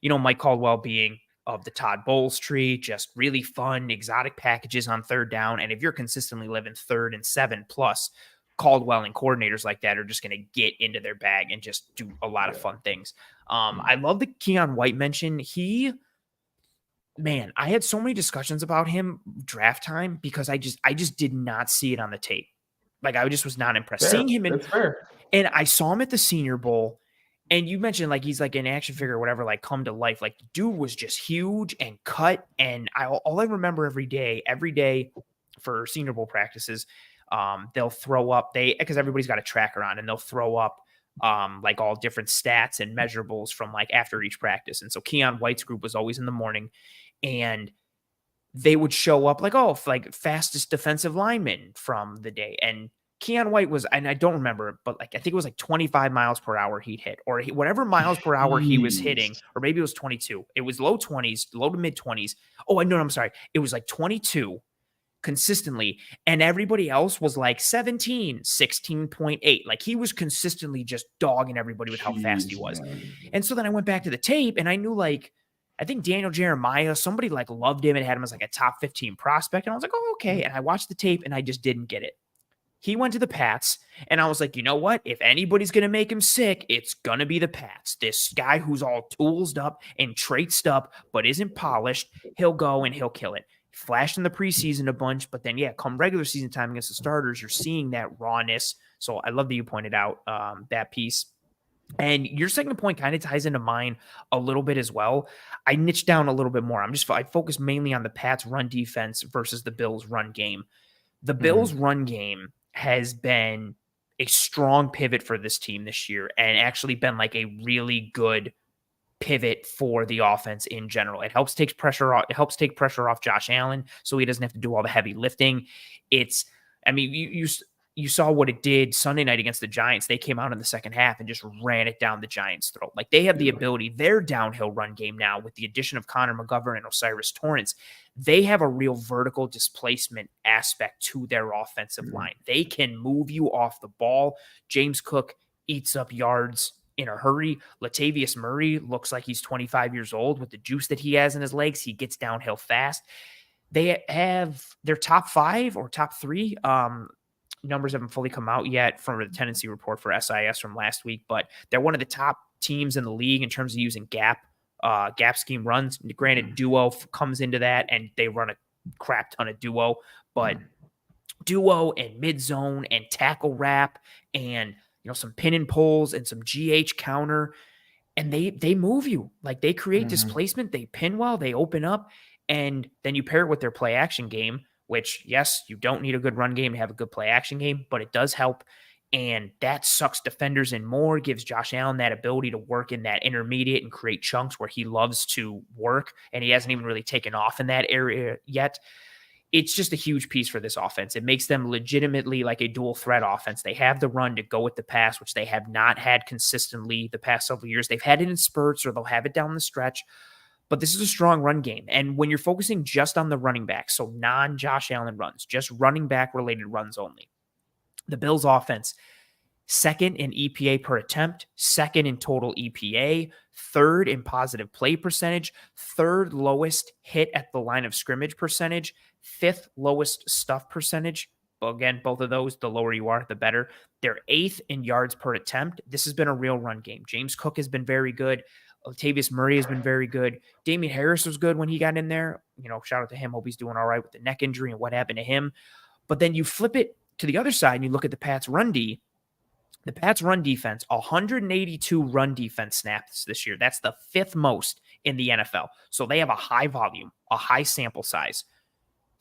Mike Caldwell being of the Todd Bowles tree, just really fun, exotic packages on third down. And if you're consistently living 3rd and 7 plus, Caldwell and coordinators like that are just going to get into their bag and just do a lot of fun things. I love the Keon White mention. I had so many discussions about him draft time because I just did not see it on the tape. Like I just was not impressed seeing him and I saw him at the Senior Bowl. And you mentioned like he's like an action figure or whatever, like come to life. Like dude was just huge and cut. And all I remember every day for Senior Bowl practices, they'll throw up because everybody's got a tracker on and they'll throw up like all different stats and measurables from like after each practice. And so Keon White's group was always in the morning and they would show up like, like fastest defensive lineman from the day. And Keon White was, and I don't remember, but like I think it was like 25 miles per hour he'd hit, or whatever miles per hour he was hitting, or maybe it was 22. It was low 20s, low to mid 20s. Oh, no, I'm sorry. It was like 22 consistently, and everybody else was like 17, 16.8. Like he was consistently just dogging everybody with how fast he was. And so then I went back to the tape, and I knew like, I think Daniel Jeremiah, somebody like loved him and had him as like a top 15 prospect. And I was like, oh, okay. And I watched the tape, and I just didn't get it. He went to the Pats, and I was like, you know what? If anybody's going to make him sick, it's going to be the Pats. This guy who's all toolsed up and traitsed up, but isn't polished, he'll go and he'll kill it. Flashed in the preseason a bunch, but then, come regular season time against the starters, you're seeing that rawness. So I love that you pointed out that piece. And your second point kind of ties into mine a little bit as well. I niched down a little bit more. I focus mainly on the Pats run defense versus the Bills run game. The Bills run game has been a strong pivot for this team this year and actually been like a really good pivot for the offense in general. It helps take pressure off Josh Allen so he doesn't have to do all the heavy lifting. You saw what it did Sunday night against the Giants. They came out in the second half and just ran it down the Giants' throat. Like they have the ability, their downhill run game now with the addition of Connor McGovern and Osiris Torrance, they have a real vertical displacement aspect to their offensive line. They can move you off the ball. James Cook eats up yards in a hurry. Latavius Murray looks like he's 25 years old with the juice that he has in his legs. He gets downhill fast. They have their top 5 or top 3 numbers haven't fully come out yet from the tendency report for SIS from last week, but they're one of the top teams in the league in terms of using gap scheme runs. Granted, duo comes into that, and they run a crap ton of duo, but duo and mid zone and tackle wrap and some pin and pulls and some GH counter, and they move you. Like they create displacement, they pin well, they open up, and then you pair it with their play action game, which, yes, you don't need a good run game to have a good play action game, but it does help. And that sucks defenders in more, gives Josh Allen that ability to work in that intermediate and create chunks where he loves to work. And he hasn't even really taken off in that area yet. It's just a huge piece for this offense. It makes them legitimately like a dual threat offense. They have the run to go with the pass, which they have not had consistently the past several years. They've had it in spurts or they'll have it down the stretch. But this is a strong run game. And when you're focusing just on the running back, so non-Josh Allen runs, just running back related runs only, the Bills offense, second in EPA per attempt, second in total EPA, third in positive play percentage, third lowest hit at the line of scrimmage percentage, fifth lowest stuff percentage. Again, both of those, the lower you are, the better. They're eighth in yards per attempt. This has been a real run game. James Cook has been very good. Latavius Murray has been very good. Damian Harris was good when he got in there. Shout out to him. Hope he's doing all right with the neck injury and what happened to him. But then you flip it to the other side and you look at the Pats run D. The Pats run defense, 182 run defense snaps this year. That's the fifth most in the NFL. So they have a high volume, a high sample size.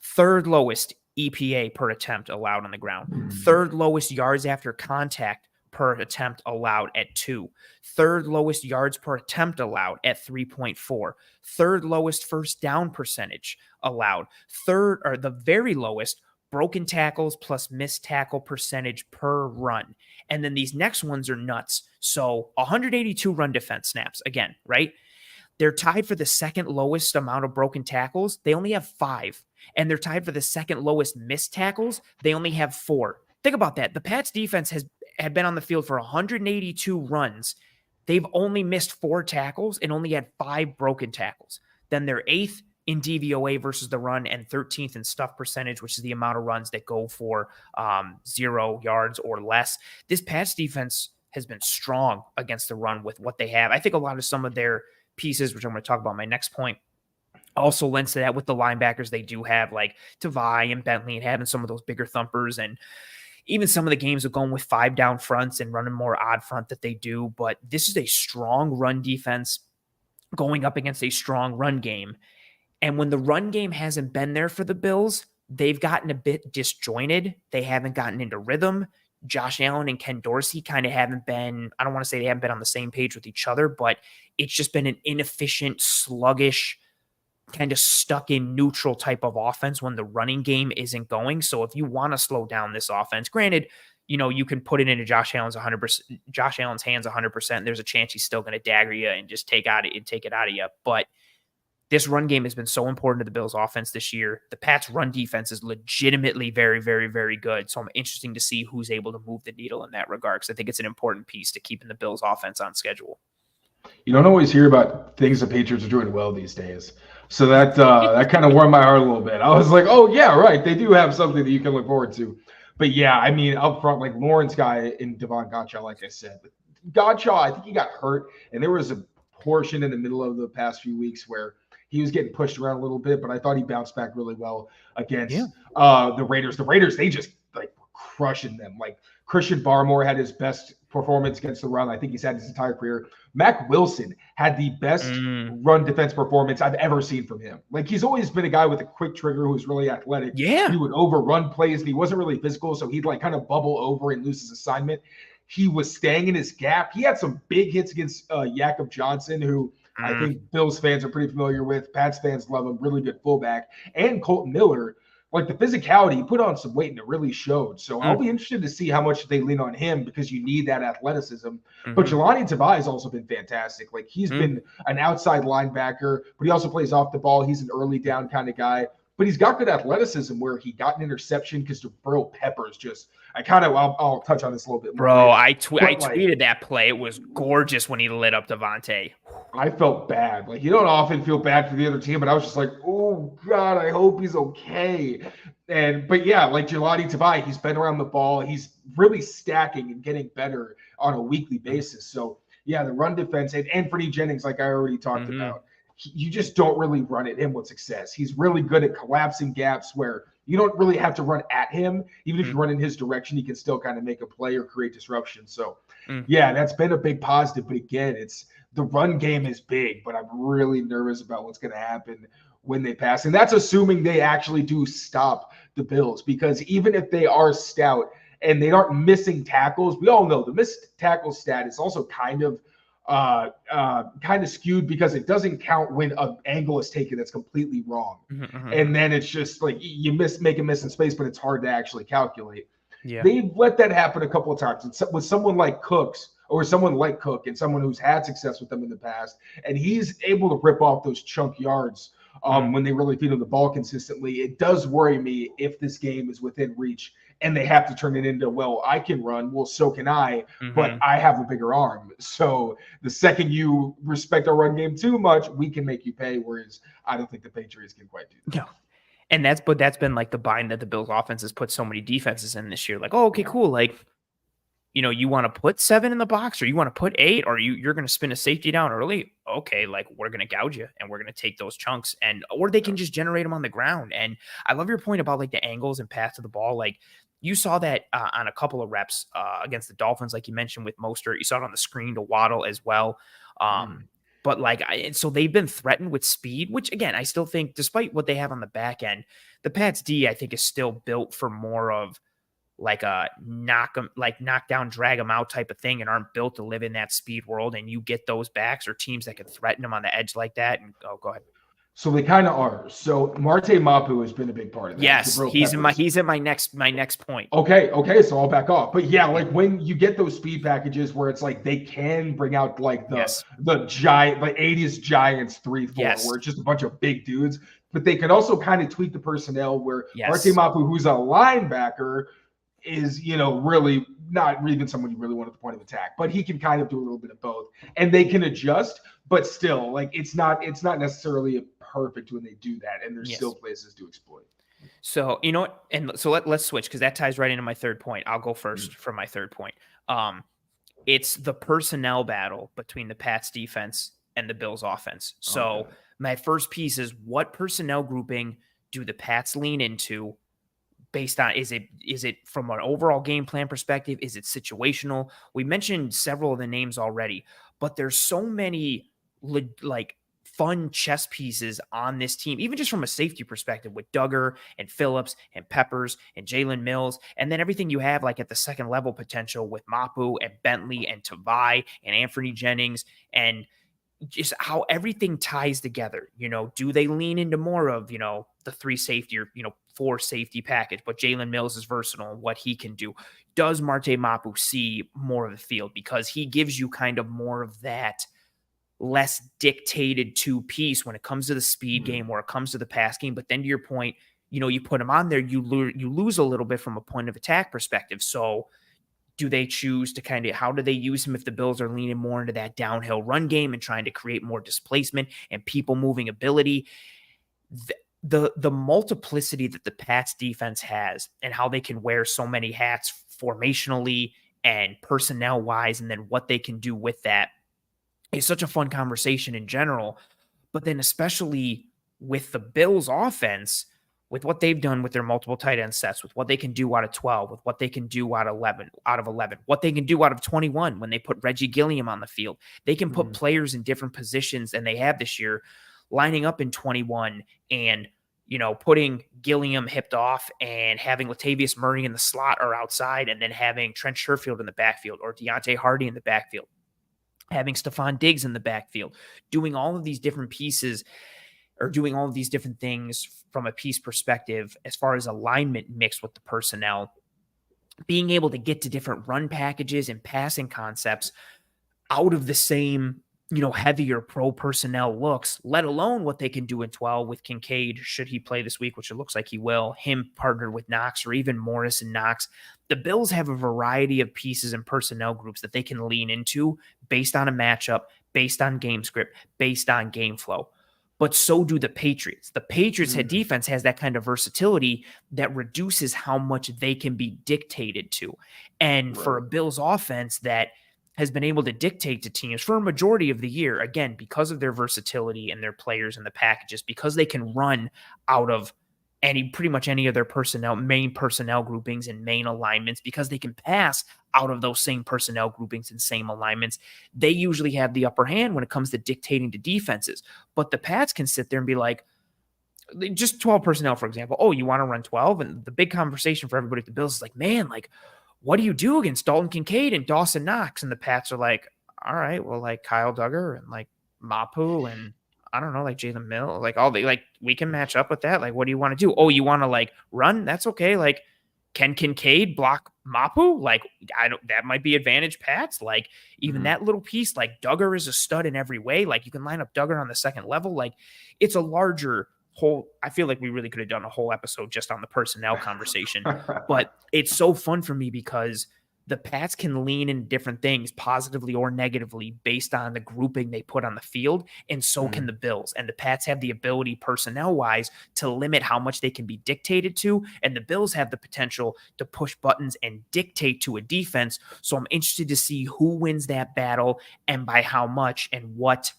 Third lowest EPA per attempt allowed on the ground. Third lowest yards after contact per attempt allowed at 2. Third lowest yards per attempt allowed at 3.4. Third lowest first down percentage allowed. The very lowest broken tackles plus missed tackle percentage per run. And then these next ones are nuts. So 182 run defense snaps again, right? They're tied for the second lowest amount of broken tackles. They only have 5. And they're tied for the second lowest missed tackles. They only have 4. Think about that. The Pats defense had been on the field for 182 runs. They've only missed 4 tackles and only had 5 broken tackles. Then they're 8th in DVOA versus the run and 13th in stuff percentage, which is the amount of runs that go for 0 yards or less. This Pats defense has been strong against the run with what they have. I think a lot of some of their pieces, which I'm going to talk about in my next point, also lends to that with the linebackers they do have, like Tavai and Bentley, and having some of those bigger thumpers, and even some of the games of going with 5 down fronts and running more odd front that they do. But this is a strong run defense going up against a strong run game. And when the run game hasn't been there for the Bills, they've gotten a bit disjointed. They haven't gotten into rhythm. Josh Allen and Ken Dorsey kind of haven't been, I don't want to say they haven't been on the same page with each other, but it's just been an inefficient, sluggish, kind of stuck in neutral type of offense when the running game isn't going. So if you want to slow down this offense, granted, you can put it into Josh Allen's hands 100%. There's a chance he's still going to dagger you and just take it out of you. But this run game has been so important to the Bills offense this year. The Pats run defense is legitimately very, very, very good. So I'm interested to see who's able to move the needle in that regard, because I think it's an important piece to keeping the Bills offense on schedule. You don't always hear about things the Patriots are doing well these days. So that kind of warmed my heart a little bit. I was like, oh, yeah, right. They do have something that you can look forward to. But, yeah, I mean, up front, like Lawrence guy in Devon Gottschall, like I said. Gottschall, I think he got hurt, and there was a portion in the middle of the past few weeks where he was getting pushed around a little bit, but I thought he bounced back really well against the Raiders. The Raiders, they just were crushing them. Like Christian Barmore had his best performance against the run I think he's had his entire career. Mac Wilson had the best run defense performance I've ever seen from him. Like he's always been a guy with a quick trigger who's really athletic. Yeah. He would overrun plays and he wasn't really physical, so he'd kind of bubble over and lose his assignment. He was staying in his gap. He had some big hits against Jakob Johnson, who I think Bills fans are pretty familiar with. Pats fans love him. Really good fullback. And Colton Miller, like the physicality, he put on some weight and it really showed. So I'll be interested to see how much they lean on him, because you need that athleticism. But Jelani Tavai has also been fantastic. Like he's been an outside linebacker, but he also plays off the ball. He's an early down kind of guy. But he's got good athleticism where he got an interception because Jabril Peppers just – I'll touch on this a little bit more. Bro, I tweeted that play. It was gorgeous when he lit up Devontae. I felt bad. Like, you don't often feel bad for the other team, but I was just like, oh, God, I hope he's okay. But, yeah, like Jelani Tavai, he's been around the ball. He's really stacking and getting better on a weekly basis. So, yeah, the run defense and Anthony Jennings, like I already talked about, you just don't really run at him with success. He's really good at collapsing gaps where you don't really have to run at him. Even if you run in his direction, he can still kind of make a play or create disruption. So, yeah, that's been a big positive. But again, the run game is big, but I'm really nervous about what's going to happen when they pass. And that's assuming they actually do stop the Bills, because even if they are stout and they aren't missing tackles, we all know the missed tackle stat is also kind of skewed, because it doesn't count when an angle is taken that's completely wrong. And then it's just like you make a miss in space, but it's hard to actually calculate. They've let that happen a couple of times. With someone like Cooks or someone like Cook and someone who's had success with them in the past, and he's able to rip off those chunk yards when they really feed him the ball consistently. It does worry me if this game is within reach and they have to turn it into, well, I can run, well, so can I, but I have a bigger arm. So the second you respect our run game too much, we can make you pay, whereas I don't think the Patriots can quite do that. No. And that's been like the bind that the Bills offense has put so many defenses in this year. Like, oh, okay, cool. Like, you want to put 7 in the box, or you want to put 8, or you're going to spin a safety down early. Okay, like, we're going to gouge you and we're going to take those chunks, or they can just generate them on the ground. And I love your point about like the angles and path to the ball. Like, you saw that on a couple of reps against the Dolphins, like you mentioned with Mostert. You saw it on the screen to Waddle as well. But like, so they've been threatened with speed, which again, I still think, despite what they have on the back end, the Pats D, I think, is still built for more of like a knock down, drag them out type of thing, and aren't built to live in that speed world. And you get those backs or teams that can threaten them on the edge like that. And go ahead. So they kind of are. So Marte Mapu has been a big part of that. Yes, he's in my next point. Okay, so I'll back off. But yeah, like when you get those speed packages where it's like they can bring out like the giant, like 80s Giants 3-4, where it's just a bunch of big dudes, but they can also kind of tweak the personnel where Marte Mapu, who's a linebacker, is, really not even someone you really want at the point of attack, but he can kind of do a little bit of both, and they can adjust, but still, like, it's not necessarily perfect when they do that, and there's still places to exploit. So, you know what? And so let's switch, because that ties right into my third point. I'll go first for my third point. It's the personnel battle between the Pats defense and the Bills offense. So my first piece is, what personnel grouping do the Pats lean into based on, is it from an overall game plan perspective? Is it situational? We mentioned several of the names already, but there's so many like fun chess pieces on this team, even just from a safety perspective, with Duggar and Phillips and Peppers and Jalen Mills, and then everything you have like at the second level potential with Mapu and Bentley and Tavai and Anthony Jennings, and just how everything ties together. Do they lean into more of, the 3 safety or, 4 safety package, but Jalen Mills is versatile in what he can do? Does Marte Mapu see more of the field because he gives you kind of more of that less dictated 2 piece when it comes to the speed game or it comes to the pass game? But then to your point, you put him on there, you lose a little bit from a point of attack perspective. So do they choose to how do they use him if the Bills are leaning more into that downhill run game and trying to create more displacement and people moving ability? The multiplicity that the Pats defense has and how they can wear so many hats formationally and personnel wise, and then what they can do with that, is such a fun conversation in general. But then especially with the Bills offense, with what they've done with their multiple tight end sets, with what they can do out of 12, with what they can do out of 11, what they can do out of 21 when they put Reggie Gilliam on the field. They can put players in different positions than they have this year, lining up in 21 and, putting Gilliam hipped off and having Latavius Murray in the slot or outside, and then having Trent Sherfield in the backfield or Deontay Hardy in the backfield, having Stefon Diggs in the backfield, doing all of these different pieces or doing all of these different things from a piece perspective as far as alignment mixed with the personnel, being able to get to different run packages and passing concepts out of the same, heavier pro personnel looks, let alone what they can do in 12 with Kincaid, should he play this week, which it looks like he will, him partnered with Knox, or even Morris and Knox. The Bills have a variety of pieces and personnel groups that they can lean into based on a matchup, based on game script, based on game flow. But so do the Patriots. The Patriots head defense has that kind of versatility that reduces how much they can be dictated to. And for a Bills offense that has been able to dictate to teams for a majority of the year, again, because of their versatility and their players and the packages, because they can run out of pretty much any of their main personnel groupings and main alignments, because they can pass out of those same personnel groupings and same alignments, they usually have the upper hand when it comes to dictating to defenses. But the Pats can sit there and be like, just 12 personnel, for example. Oh, you want to run 12? And the big conversation for everybody at the Bills is like, man, like, what do you do against Dalton Kincaid and Dawson Knox? And the Pats are like, all right, well, like Kyle Duggar and like Mapu and I don't know, like Jalen Mill, we can match up with that. Like, what do you want to do? Oh, you want to like run? That's okay. Like, can Kincaid block Mapu? Like, that might be advantage Pats. Like, even that little piece, like Duggar is a stud in every way. Like, you can line up Duggar on the second level. Like, it's a larger whole. I feel like we really could have done a whole episode just on the personnel conversation, but it's so fun for me because the Pats can lean in different things positively or negatively based on the grouping they put on the field, and so can the Bills. And the Pats have the ability personnel-wise to limit how much they can be dictated to, and the Bills have the potential to push buttons and dictate to a defense. So I'm interested to see who wins that battle and by how much, and what's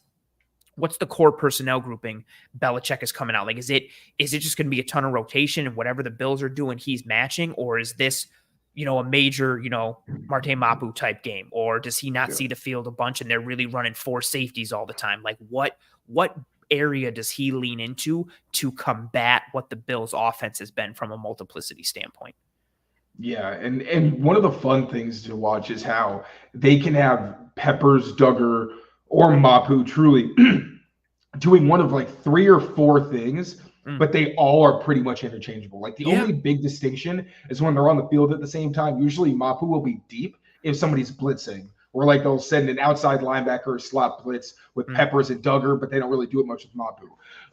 the core personnel grouping Belichick is coming out. Like, is it just going to be a ton of rotation and whatever the Bills are doing, he's matching? Or is this, a major, Marte Mapu type game? Or does he not see the field a bunch and they're really running 4 safeties all the time? Like, what area does he lean into to combat what the Bills offense has been from a multiplicity standpoint? Yeah, and one of the fun things to watch is how they can have Peppers, Duggar, or Mapu truly doing one of like 3 or 4 things, but they all are pretty much interchangeable. Like, the only big distinction is when they're on the field at the same time. Usually Mapu will be deep if somebody's blitzing, or like they'll send an outside linebacker or slot blitz with Peppers and Duggar, but they don't really do it much with Mapu.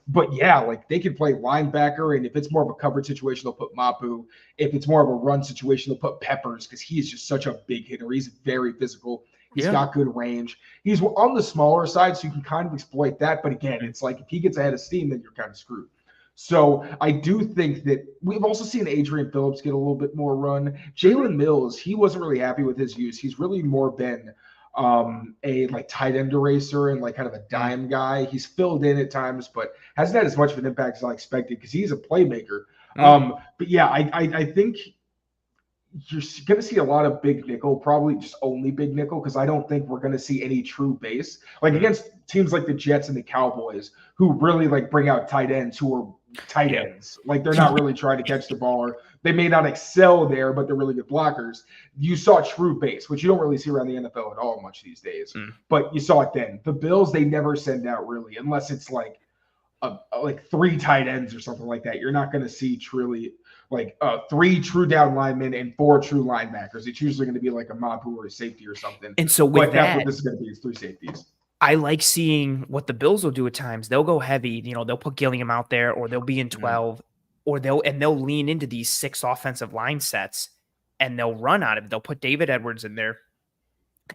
But yeah, like, they can play linebacker, and if it's more of a coverage situation, they'll put Mapu. If it's more of a run situation, they'll put Peppers, because he is just such a big hitter. He's very physical. He's got good range. He's on the smaller side, so you can kind of exploit that. But again, it's like if he gets ahead of steam, then you're kind of screwed. So I do think that we've also seen Adrian Phillips get a little bit more run. Jalen Mills, he wasn't really happy with his use. He's really more been a like tight end eraser and like kind of a dime guy. He's filled in at times, but hasn't had as much of an impact as I expected because he's a playmaker. But yeah, I think you're going to see a lot of big nickel, probably just only big nickel, because I don't think we're going to see any true base. Like against teams like the Jets and the Cowboys, who really like bring out tight ends who are tight ends. Like, they're not really trying to catch the ball, or they may not excel there, but they're really good blockers. You saw true base, which you don't really see around the NFL at all much these days. But you saw it then. The Bills, they never send out really, unless it's like like 3 tight ends or something like that. You're not going to see truly like 3 true down linemen and 4 true linebackers. It's usually going to be like a Mapu or a safety or something. And so with that's what this is going to be, is 3 safeties. I like seeing what the Bills will do at times. They'll go heavy, they'll put Gilliam out there, or they'll be in 12, or they'll lean into these 6 offensive line sets, and they'll run out of it. They'll put David Edwards in there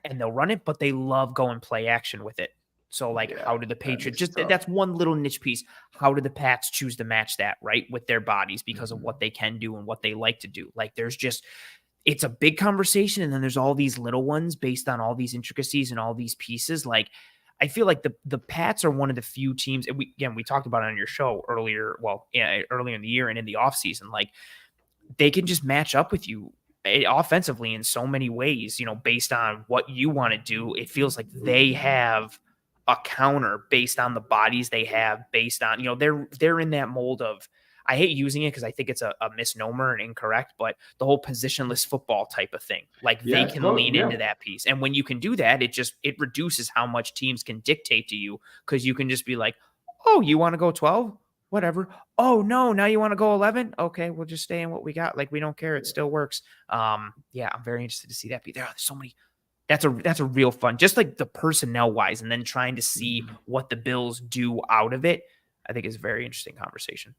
and they'll run it, but they love going play action with it. So like, how did the Patriots that's one little niche piece. How did the Pats choose to match that right with their bodies because of what they can do and what they like to do? Like, it's a big conversation. And then there's all these little ones based on all these intricacies and all these pieces. Like, I feel like the Pats are one of the few teams, and we talked about it on your show earlier in the year and in the offseason, like, they can just match up with you offensively in so many ways, based on what you want to do. It feels like they have a counter based on the bodies they have, based on, they're in that mold of, I hate using it because I think it's a misnomer and incorrect, but the whole positionless football type of thing. Like, they can lean into that piece. And when you can do that, it reduces how much teams can dictate to you, because you can just be like, oh, you want to go 12? Whatever. Oh, no, now you want to go 11? Okay, we'll just stay in what we got. Like, we don't care. It still works. Yeah, I'm very interested to see that. There are so many. That's a real fun, just like the personnel wise, and then trying to see what the Bills do out of it. I think is a very interesting conversation.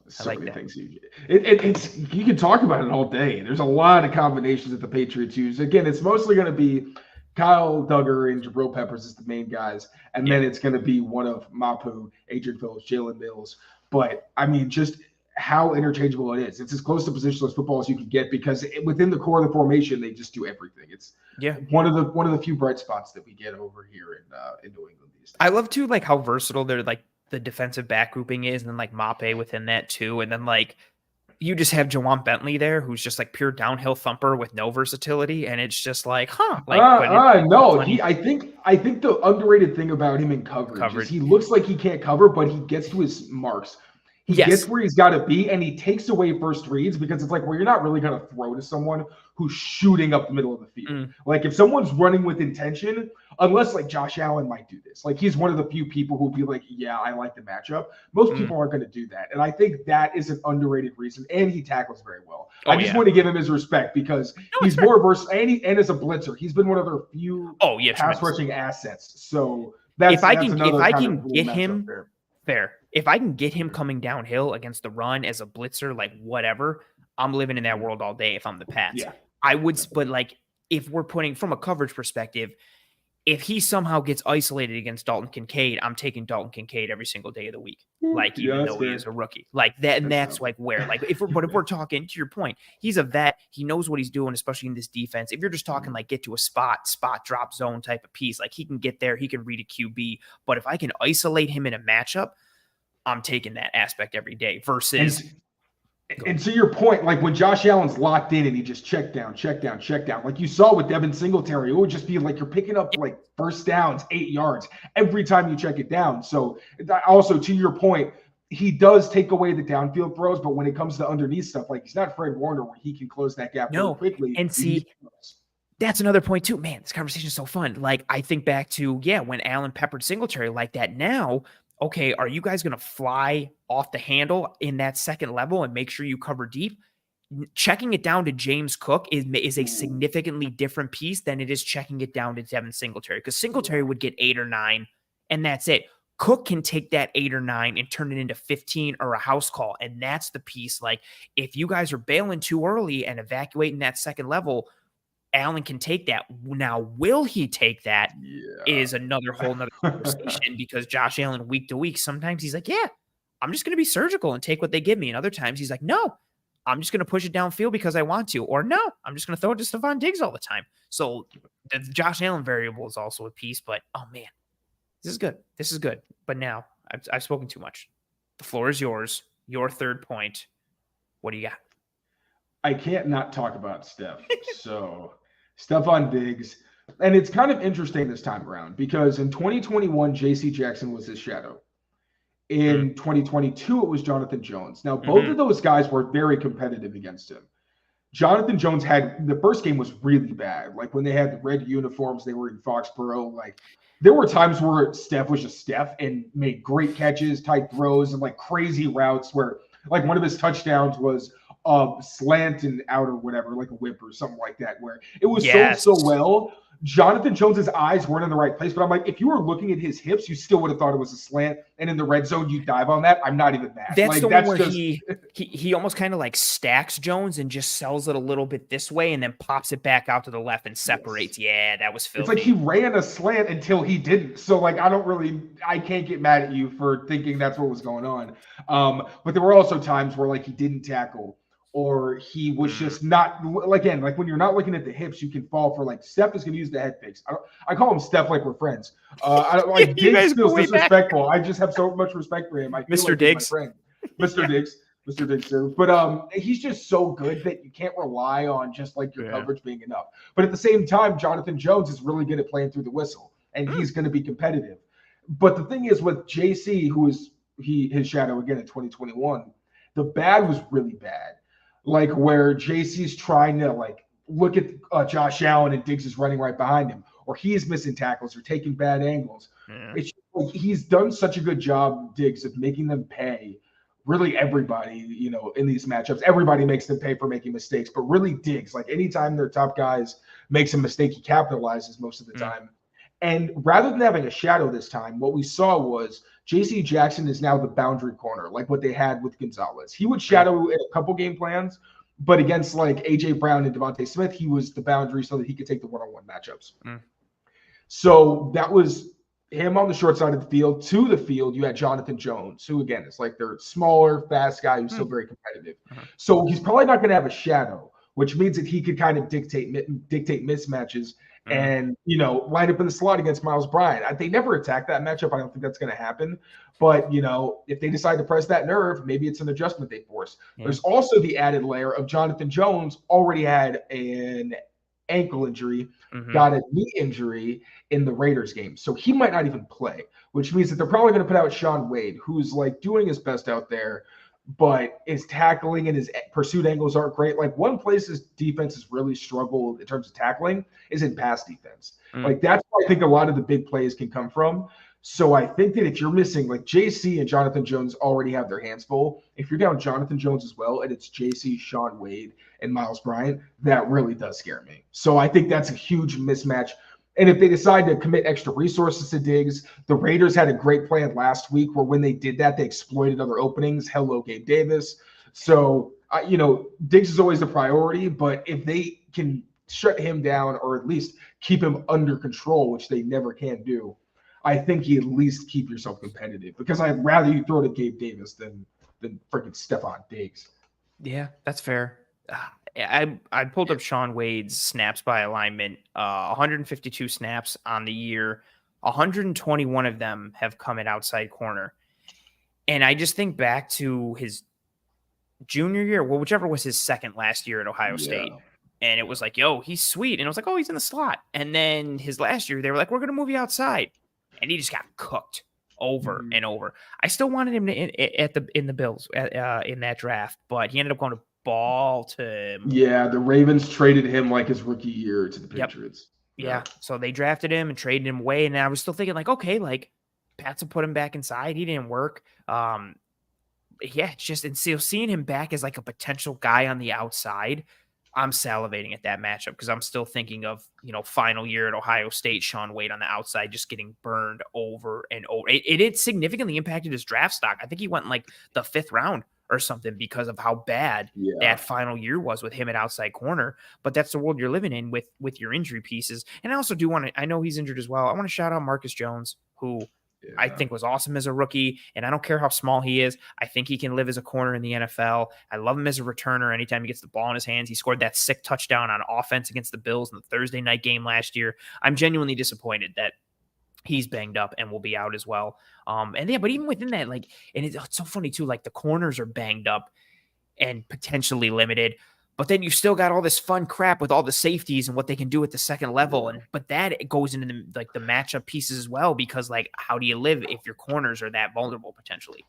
So many things it's you can talk about it all day. There's a lot of combinations that the Patriots use. Again, it's mostly going to be Kyle Duggar and Jabril Peppers as the main guys, and then it's going to be one of Mapu, Adrian Phillips, Jalen Mills. But I mean, just how interchangeable it is. It's as close to positionless football as you can get, because within the core of the formation, they just do everything. It's one of the few bright spots that we get over here in New England these days. I love too, like, how versatile they're like. The defensive back grouping is, and then like Mape within that too. And then like, you just have Jawan Bentley there, who's just like pure downhill thumper with no versatility. And it's just like, I think the underrated thing about him in coverage is he looks like he can't cover, but he gets to his marks. He gets where he's got to be, and he takes away first reads because it's like, well, you're not really going to throw to someone who's shooting up the middle of the field. Like if someone's running with intention, unless like Josh Allen might do this, like he's one of the few people who'll be like, yeah, I like the matchup. Most people aren't going to do that. And I think that is an underrated reason. And he tackles very well. I just want to give him his respect because he's more versatile, and as a blitzer, he's been one of their few pass rushing assets. So if I can get him fair. If I can get him coming downhill against the run as a blitzer, like whatever, I'm living in that world all day if I'm the Pats. Yeah. I would, but like if we're putting from a coverage perspective, if he somehow gets isolated against Dalton Kincaid, I'm taking Dalton Kincaid every single day of the week. Like even though he is a rookie. Like that, and that's like where, like if we're talking to your point, he's a vet, he knows what he's doing, especially in this defense. If you're just talking like get to a spot drop zone type of piece, like he can get there, he can read a QB. But if I can isolate him in a matchup, I'm taking that aspect every day versus. And to your point, like when Josh Allen's locked in and he just check down, like you saw with Devin Singletary, it would just be like you're picking up like first downs, 8 yards every time you check it down. So also to your point, he does take away the downfield throws, but when it comes to underneath stuff, like he's not Fred Warner where he can close that gap really quickly. And see, that's another point too. Man, this conversation is so fun. Like I think back to, when Allen peppered Singletary like that. Now, okay, are you guys going to fly off the handle in that second level and make sure you cover deep? Checking it down to James Cook is a significantly different piece than it is checking it down to Devin Singletary, because Singletary would get 8 or 9, and that's it. Cook can take that 8 or 9 and turn it into 15 or a house call, and that's the piece. Like, if you guys are bailing too early and evacuating that second level, Allen can take that. Now, will he take that is another whole nother conversation, because Josh Allen week to week, sometimes he's like, I'm just going to be surgical and take what they give me. And other times he's like, no, I'm just going to push it downfield because I want to. Or no, I'm just going to throw it to Stefon Diggs all the time. So the Josh Allen variable is also a piece. But, oh, man, this is good. This is good. But now I've spoken too much. The floor is yours. Your third point. What do you got? I can't not talk about Steph. So Stefon Diggs. And it's kind of interesting this time around because in 2021, J.C. Jackson was his shadow. In 2022, it was Jonathan Jones. Now, both of those guys were very competitive against him. Jonathan Jones the first game was really bad. Like when they had the red uniforms, they were in Foxborough. Like there were times where Steph was just Steph and made great catches, tight throws, and like crazy routes where like one of his touchdowns was slant and out or whatever, like a whip or something like that, where it was so well. Jonathan Jones's eyes weren't in the right place, but I'm like, if you were looking at his hips, you still would have thought it was a slant. And in the red zone, you dive on that. I'm not even mad. That's like, the one where he almost kind of like stacks Jones and just sells it a little bit this way and then pops it back out to the left and separates. Yes. Yeah, that was filthy. It's like he ran a slant until he didn't. So like, I can't get mad at you for thinking that's what was going on. But there were also times where like he didn't tackle, or he was just not, again, like when you're not looking at the hips, you can fall for like Steph is going to use the head fakes. I call him Steph like we're friends. I don't like Diggs feels disrespectful. I just have so much respect for him. I feel Mr. like Diggs, he's my friend. Mr. Diggs, Mr. Diggs, sir. But he's just so good that you can't rely on just like your coverage being enough. But at the same time, Jonathan Jones is really good at playing through the whistle, and he's going to be competitive. But the thing is with JC, who is his shadow again in 2021, the bad was really bad. Like where JC's trying to like look at Josh Allen and Diggs is running right behind him, or he's missing tackles or taking bad angles. It's like he's done such a good job, Diggs, of making them pay. Really, everybody, in these matchups, everybody makes them pay for making mistakes. But really, Diggs, like anytime their top guys makes a mistake, he capitalizes most of the time. And rather than having a shadow this time, what we saw was J.C. Jackson is now the boundary corner, like what they had with Gonzalez. He would shadow in a couple game plans, but against like A.J. Brown and Devontae Smith, he was the boundary so that he could take the one-on-one matchups. So that was him on the short side of the field. To the field, you had Jonathan Jones, who, again, is like their smaller, fast guy who's still very competitive. So he's probably not going to have a shadow, which means that he could kind of dictate mismatches and, line up in the slot against Miles Bryant. They never attack that matchup. I don't think that's going to happen. But, if they decide to press that nerve, maybe it's an adjustment they force. There's also the added layer of Jonathan Jones already had an ankle injury, Mm-hmm. got a knee injury in the Raiders game. So he might not even play, which means that they're probably going to put out Shaun Wade, who's like doing his best out there, but his tackling and his pursuit angles aren't great. Like one place his defense has really struggled in terms of tackling is in pass defense. Like that's where I think a lot of the big plays can come from. So I think that if you're missing, like JC and Jonathan Jones already have their hands full. If you're down Jonathan Jones as well, and it's JC, Shaun Wade, and Miles Bryant, that really does scare me. So I think that's a huge mismatch. And if they decide to commit extra resources to Diggs, the Raiders had a great plan last week where when they did that, they exploited other openings. Hello, Gabe Davis. So, Diggs is always a priority, but if they can shut him down or at least keep him under control, which they never can do, I think you at least keep yourself competitive, because I'd rather you throw to Gabe Davis than freaking Stefon Diggs. Yeah, that's fair. I pulled up Shaun Wade's snaps by alignment, 152 snaps on the year. 121 of them have come at outside corner. And I just think back to his junior year, well, whichever was his second last year at Ohio State. And it was like, yo, he's sweet. And I was like, oh, he's in the slot. And then his last year, they were like, we're going to move you outside. And he just got cooked over and over. I still wanted him in the Bills in that draft, but he ended up going to Baltimore. Yeah, the Ravens traded him like his rookie year to the Patriots. Yep. Yeah, so they drafted him and traded him away, and I was still thinking like, okay, like Pats will put him back inside. He didn't work. It's just, and so seeing him back as like a potential guy on the outside, I'm salivating at that matchup because I'm still thinking of, final year at Ohio State, Shaun Wade on the outside, just getting burned over and over. It significantly impacted his draft stock. I think he went in like the 5th round or something because of how bad that final year was with him at outside corner. But that's the world you're living in with your injury pieces. And I also do want to, I know he's injured as well. I want to shout out Marcus Jones, who I think was awesome as a rookie, and I don't care how small he is. I think he can live as a corner in the NFL. I love him as a returner. Anytime he gets the ball in his hands, he scored that sick touchdown on offense against the Bills in the Thursday night game last year. I'm genuinely disappointed that he's banged up and will be out as well. But even within that, like, and it's so funny too, like the corners are banged up and potentially limited. But then you've still got all this fun crap with all the safeties and what they can do at the second level. But that goes into the matchup pieces as well, because like, how do you live if your corners are that vulnerable potentially?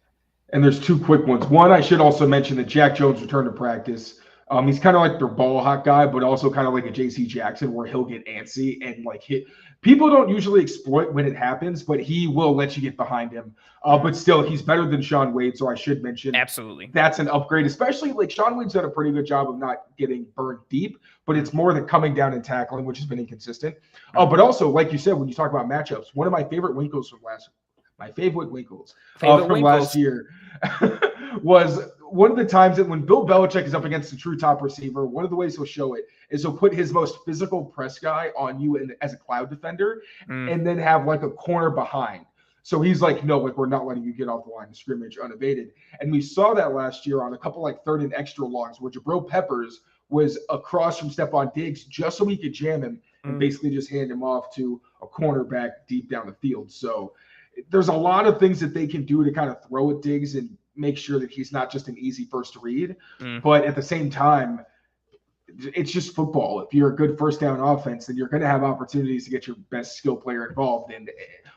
And there's 2 quick ones. One, I should also mention that Jack Jones returned to practice. He's kind of like their ball hawk guy, but also kind of like a JC Jackson where he'll get antsy and like hit. People don't usually exploit when it happens, but he will let you get behind him. But still, he's better than Shaun Wade, so I should mention. Absolutely. That's an upgrade, especially like Shaun Wade's done a pretty good job of not getting burned deep, but it's more the coming down and tackling, which has been inconsistent. But also, like you said, when you talk about matchups, one of my favorite Winkles from last year was one of the times that when Bill Belichick is up against a true top receiver, one of the ways he'll show it is he'll put his most physical press guy on you as a cloud defender and then have like a corner behind. So he's like, no, like we're not letting you get off the line of scrimmage unabated. And we saw that last year on a couple like 3rd and extra longs where Jabril Peppers was across from Stefon Diggs just so he could jam him and basically just hand him off to a cornerback deep down the field. So there's a lot of things that they can do to kind of throw at Diggs and make sure that he's not just an easy first read. But at the same time, it's just football. If you're a good first down offense, then you're going to have opportunities to get your best skill player involved. And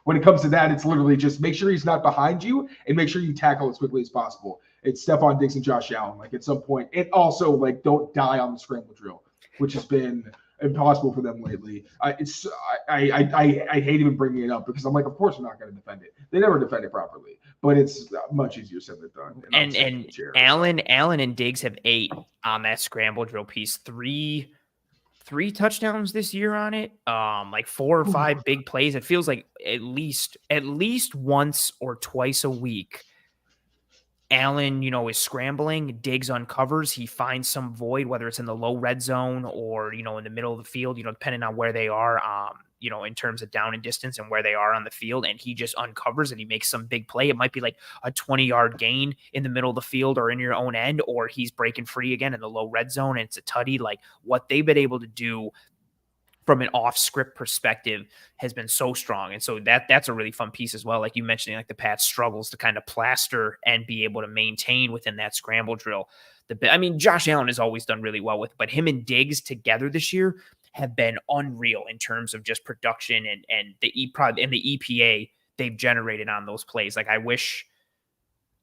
when it comes to that, it's literally just make sure he's not behind you and make sure you tackle as quickly as possible. It's Stefon Diggs and Josh Allen. Like at some point, and also like don't die on the scramble drill, which has been impossible for them lately. I hate even bringing it up because I'm like, of course we're not going to defend it. They never defend it properly, but it's much easier said than done. And Allen and Diggs have 8 on that scramble drill piece. 3 touchdowns this year on it. Like 4 or 5 big plays. It feels like at least once or twice a week, Allen, is scrambling. Diggs uncovers. He finds some void, whether it's in the low red zone or, in the middle of the field, depending on where they are, in terms of down and distance and where they are on the field. And he just uncovers and he makes some big play. It might be like a 20-yard gain in the middle of the field or in your own end, or he's breaking free again in the low red zone and it's a tutty. Like what they've been able to do from an off-script perspective has been so strong. And so that's a really fun piece as well. Like you mentioned, like the Pats struggles to kind of plaster and be able to maintain within that scramble drill. Josh Allen has always done really well with, but him and Diggs together this year have been unreal in terms of just production and the EPA they've generated on those plays. Like I wish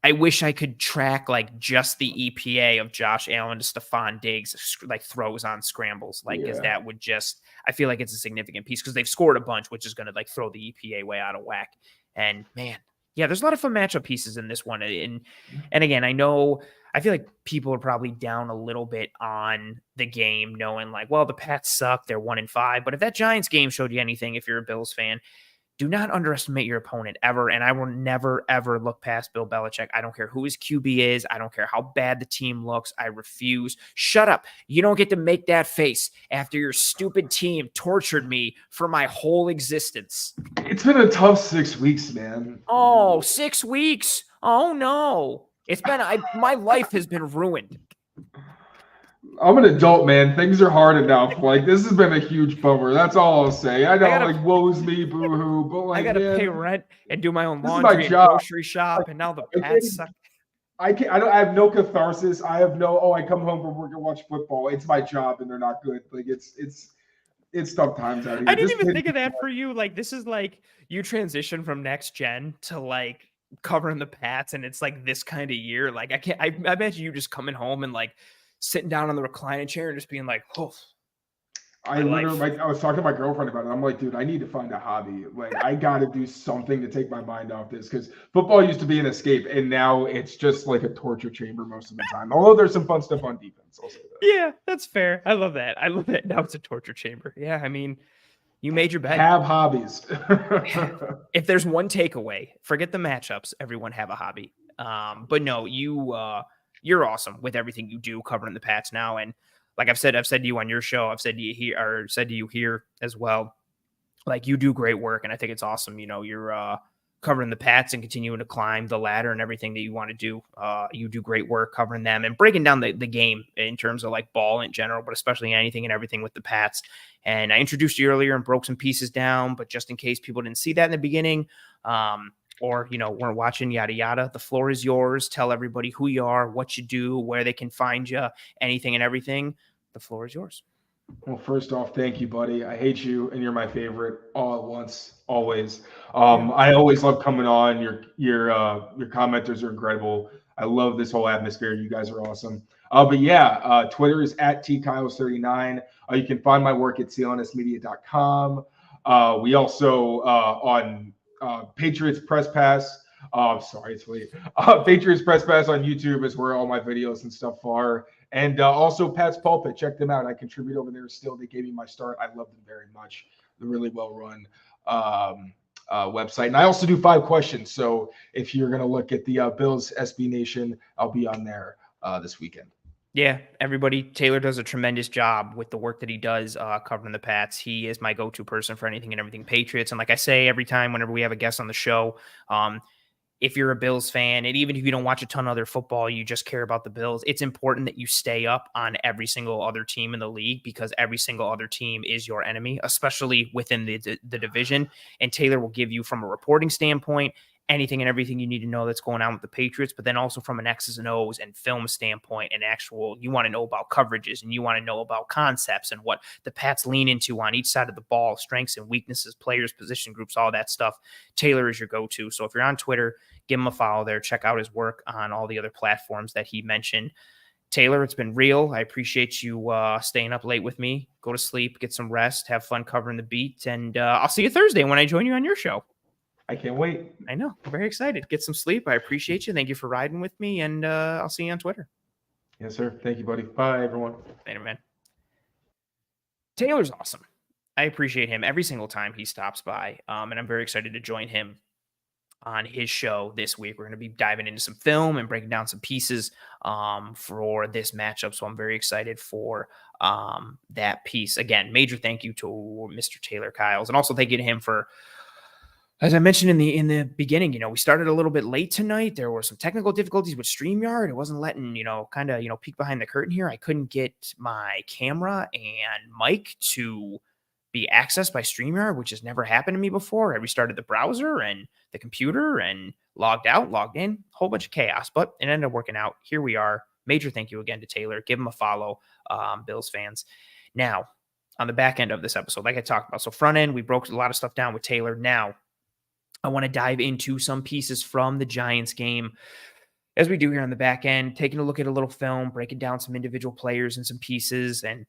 I could track like just the EPA of Josh Allen to Stefon Diggs like throws on scrambles, like because that would just, I feel like it's a significant piece because they've scored a bunch, which is going to like throw the EPA way out of whack. And man, yeah, there's a lot of fun matchup pieces in this one. And again, I feel like people are probably down a little bit on the game, knowing like, well, the Pats suck, they're 1-5. But if that Giants game showed you anything, if you're a Bills fan, do not underestimate your opponent ever. And I will never, ever look past Bill Belichick. I don't care who his QB is. I don't care how bad the team looks. I refuse. Shut up. You don't get to make that face after your stupid team tortured me for my whole existence. It's been a tough 6 weeks, man. Oh, 6 weeks. Oh, no. It's been, my life has been ruined. I'm an adult, man. Things are hard enough. Like, this has been a huge bummer. That's all I'll say. I know, like, woe's me, boo-hoo, but like, I gotta pay rent and do my own this is laundry my and job. grocery shop, and now the Pats suck. I have no catharsis. I have no, I come home from work and watch football. It's my job, and they're not good. Like, it's tough times out here. I didn't even think of that for you. Like, this is like you transition from next gen to like covering the Pats, and it's like this kind of year. Like, I imagine you just coming home and like sitting down on the reclining chair and just being like, oh. I was talking to my girlfriend about it. I'm like, dude, I need to find a hobby. Like, I got to do something to take my mind off this because football used to be an escape, and now it's just like a torture chamber most of the time. Although there's some fun stuff on defense. I'll say that. Yeah, that's fair. I love that. Now it's a torture chamber. Yeah, I mean, you made your bed. Have hobbies. If there's one takeaway, forget the matchups. Everyone have a hobby. But no, you're awesome with everything you do covering the Pats now. And like I've said to you on your show, I've said to you here as well. Like, you do great work, and I think it's awesome. You know, you're covering the Pats and continuing to climb the ladder and everything that you want to do. You do great work covering them and breaking down the game in terms of like ball in general, but especially anything and everything with the Pats. And I introduced you earlier and broke some pieces down, but just in case people didn't see that in the beginning, or, weren't watching, yada, yada, the floor is yours. Tell everybody who you are, what you do, where they can find you, anything and everything. The floor is yours. Well, first off, thank you, buddy. I hate you, and you're my favorite all at once, always. I always love coming on. Your commenters are incredible. I love this whole atmosphere. You guys are awesome. But yeah, Twitter is at tkyles39. You can find my work at clnsmedia.com. We also on Patriots Press Pass. Sorry, it's late. Patriots Press Pass on YouTube is where all my videos and stuff are. And also Pat's Pulpit. Check them out. I contribute over there still. They gave me my start. I love them very much. They're really well run website. And I also do 5 questions. So if you're going to look at the Bills SB Nation, I'll be on there this weekend. Yeah, everybody. Taylor does a tremendous job with the work that he does covering the Pats. He is my go-to person for anything and everything Patriots. And like I say every time whenever we have a guest on the show, if you're a Bills fan, and even if you don't watch a ton of other football, you just care about the Bills, it's important that you stay up on every single other team in the league because every single other team is your enemy, especially within the division. And Taylor will give you, from a reporting standpoint, anything and everything you need to know that's going on with the Patriots, but then also from an X's and O's and film standpoint and actual, you want to know about coverages and you want to know about concepts and what the Pats lean into on each side of the ball, strengths and weaknesses, players, position groups, all that stuff. Taylor is your go-to. So if you're on Twitter, give him a follow there. Check out his work on all the other platforms that he mentioned. Taylor, it's been real. I appreciate you staying up late with me. Go to sleep, get some rest, have fun covering the beat, and I'll see you Thursday when I join you on your show. I can't wait. I know. I'm very excited. Get some sleep. I appreciate you. Thank you for riding with me, and I'll see you on Twitter. Yes, sir. Thank you, buddy. Bye, everyone. Later, man. Taylor's awesome. I appreciate him every single time he stops by, and I'm very excited to join him on his show this week. We're going to be diving into some film and breaking down some pieces for this matchup, so I'm very excited for that piece. Again, major thank you to Mr. Taylor Kyles, and also thank you to him for, as I mentioned in the beginning, we started a little bit late tonight. There were some technical difficulties with StreamYard. It wasn't letting, peek behind the curtain here. I couldn't get my camera and mic to be accessed by StreamYard, which has never happened to me before. I restarted the browser and the computer and logged out, logged in, whole bunch of chaos, but it ended up working out. Here we are. Major thank you again to Taylor. Give him a follow, Bills fans. Now, on the back end of this episode, like I talked about. So front end, we broke a lot of stuff down with Taylor. Now I want to dive into some pieces from the Giants game, as we do here on the back end, taking a look at a little film, breaking down some individual players and some pieces, and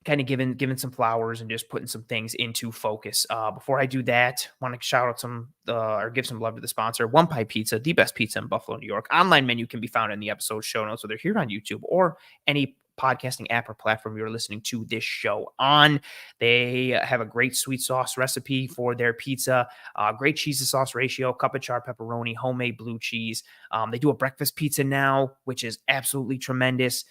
kind of giving some flowers and just putting some things into focus. Before I do that, want to shout out some or give some love to the sponsor, One Pie Pizza, the best pizza in Buffalo, New York. Online menu can be found in the episode show notes, whether here on YouTube or any podcasting app or platform you're listening to this show on. They have a great sweet sauce recipe for their pizza, great cheese to sauce ratio, cup of char pepperoni, homemade blue cheese. They do a breakfast pizza now, which is absolutely tremendous.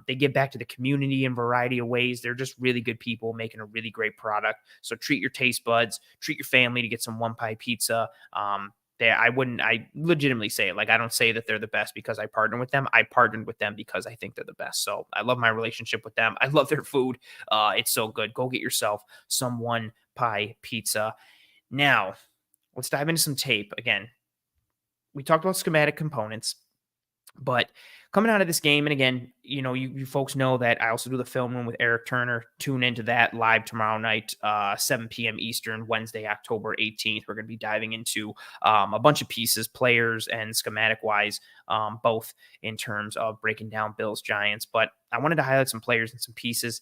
They give back to the community in a variety of ways. They're just really good people making a really great product. So treat your taste buds, treat your family to get some One Pie Pizza. I legitimately say it. Like, I don't say that they're the best because I partner with them. I partnered with them because I think they're the best. So I love my relationship with them. I love their food. It's so good. Go get yourself some One Pie Pizza. Now, let's dive into some tape. Again, we talked about schematic components, but coming out of this game, and again, you folks know that I also do the film room with Eric Turner. Tune into that live tomorrow night, 7 p.m. Eastern, Wednesday, October 18th. We're going to be diving into a bunch of pieces, players and schematic-wise, both in terms of breaking down Bills Giants. But I wanted to highlight some players and some pieces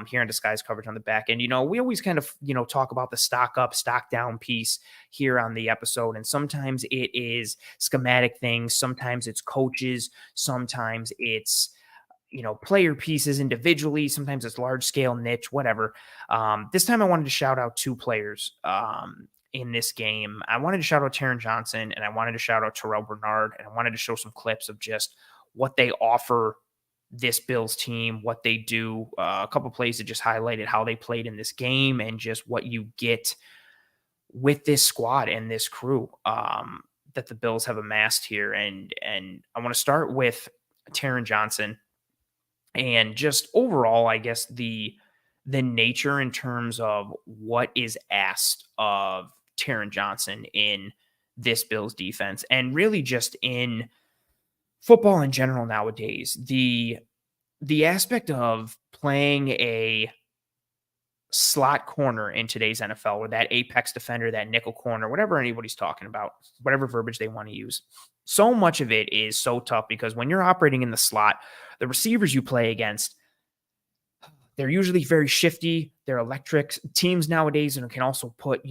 here in Disguise coverage on the back end. We always kind of, talk about the stock up, stock down piece here on the episode. And sometimes it is schematic things. Sometimes it's coaches. Sometimes it's, player pieces individually. Sometimes it's large scale niche, whatever. This time I wanted to shout out two players in this game. I wanted to shout out Taron Johnson, and I wanted to shout out Terrel Bernard, and I wanted to show some clips of just what they offer this Bills team, what they do. A couple plays that just highlighted how they played in this game and just what you get with this squad and this crew that the Bills have amassed here. And I want to start with Taron Johnson and just overall, I guess, the nature in terms of what is asked of Taron Johnson in this Bills defense, and really just in football in general nowadays. The aspect of playing a slot corner in today's NFL, or that apex defender, that nickel corner, whatever anybody's talking about, whatever verbiage they want to use. So much of it is so tough because when you're operating in the slot, the receivers you play against, they're usually very shifty. They're electric. Teams nowadays can also put,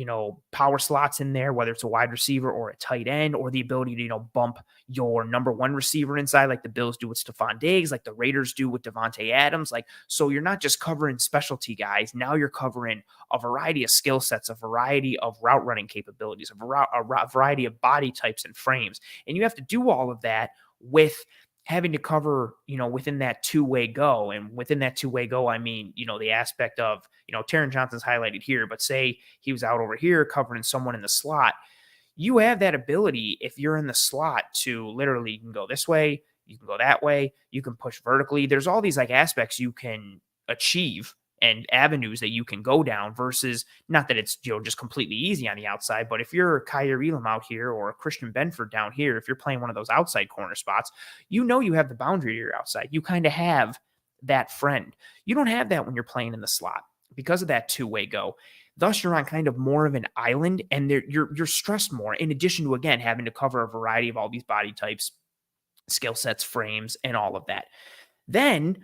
power slots in there, whether it's a wide receiver or a tight end, or the ability to, bump your number one receiver inside, like the Bills do with Stefon Diggs, like the Raiders do with Devontae Adams. So you're not just covering specialty guys. Now you're covering a variety of skill sets, a variety of route running capabilities, a variety of body types and frames. And you have to do all of that with having to cover, within that two-way go. And within that two-way go, I mean, the aspect of, Taron Johnson's highlighted here, but say he was out over here covering someone in the slot. You have that ability, if you're in the slot, to literally, you can go this way, you can go that way, you can push vertically. There's all these aspects you can achieve and avenues that you can go down, versus, not that it's just completely easy on the outside, but if you're Kyer Elam out here or Christian Benford down here, if you're playing one of those outside corner spots, you have the boundary to your outside. You kind of have that friend. You don't have that when you're playing in the slot because of that two-way go. Thus, you're on kind of more of an island, and you're stressed more, in addition to, again, having to cover a variety of all these body types, skill sets, frames, and all of that. Then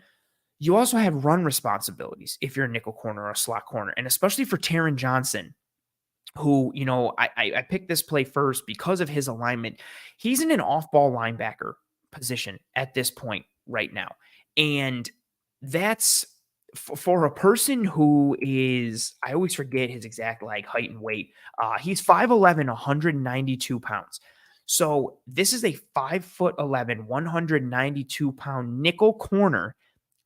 you also have run responsibilities if you're a nickel corner or a slot corner. And especially for Taron Johnson, who, I picked this play first because of his alignment. He's in an off-ball linebacker position at this point right now. And that's for a person who is, I always forget his exact height and weight. He's 5'11", 192 pounds. So this is a 5'11", 192 pound nickel corner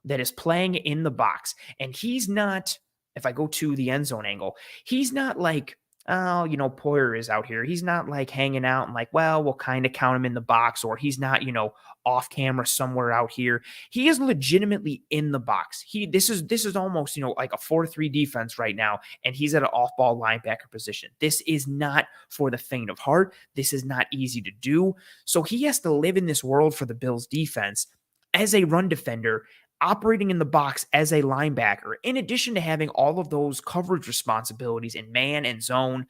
that is playing in the box. And he's not, if I go to the end zone angle, he's not like, Poyer is out here. He's not hanging out and we'll kind of count him in the box, or he's not, off camera somewhere out here. He is legitimately in the box. This is almost, like a 4-3 defense right now, and he's at an off-ball linebacker position. This is not for the faint of heart. This is not easy to do. So he has to live in this world for the Bills defense as a run defender operating in the box as a linebacker, in addition to having all of those coverage responsibilities in man and zone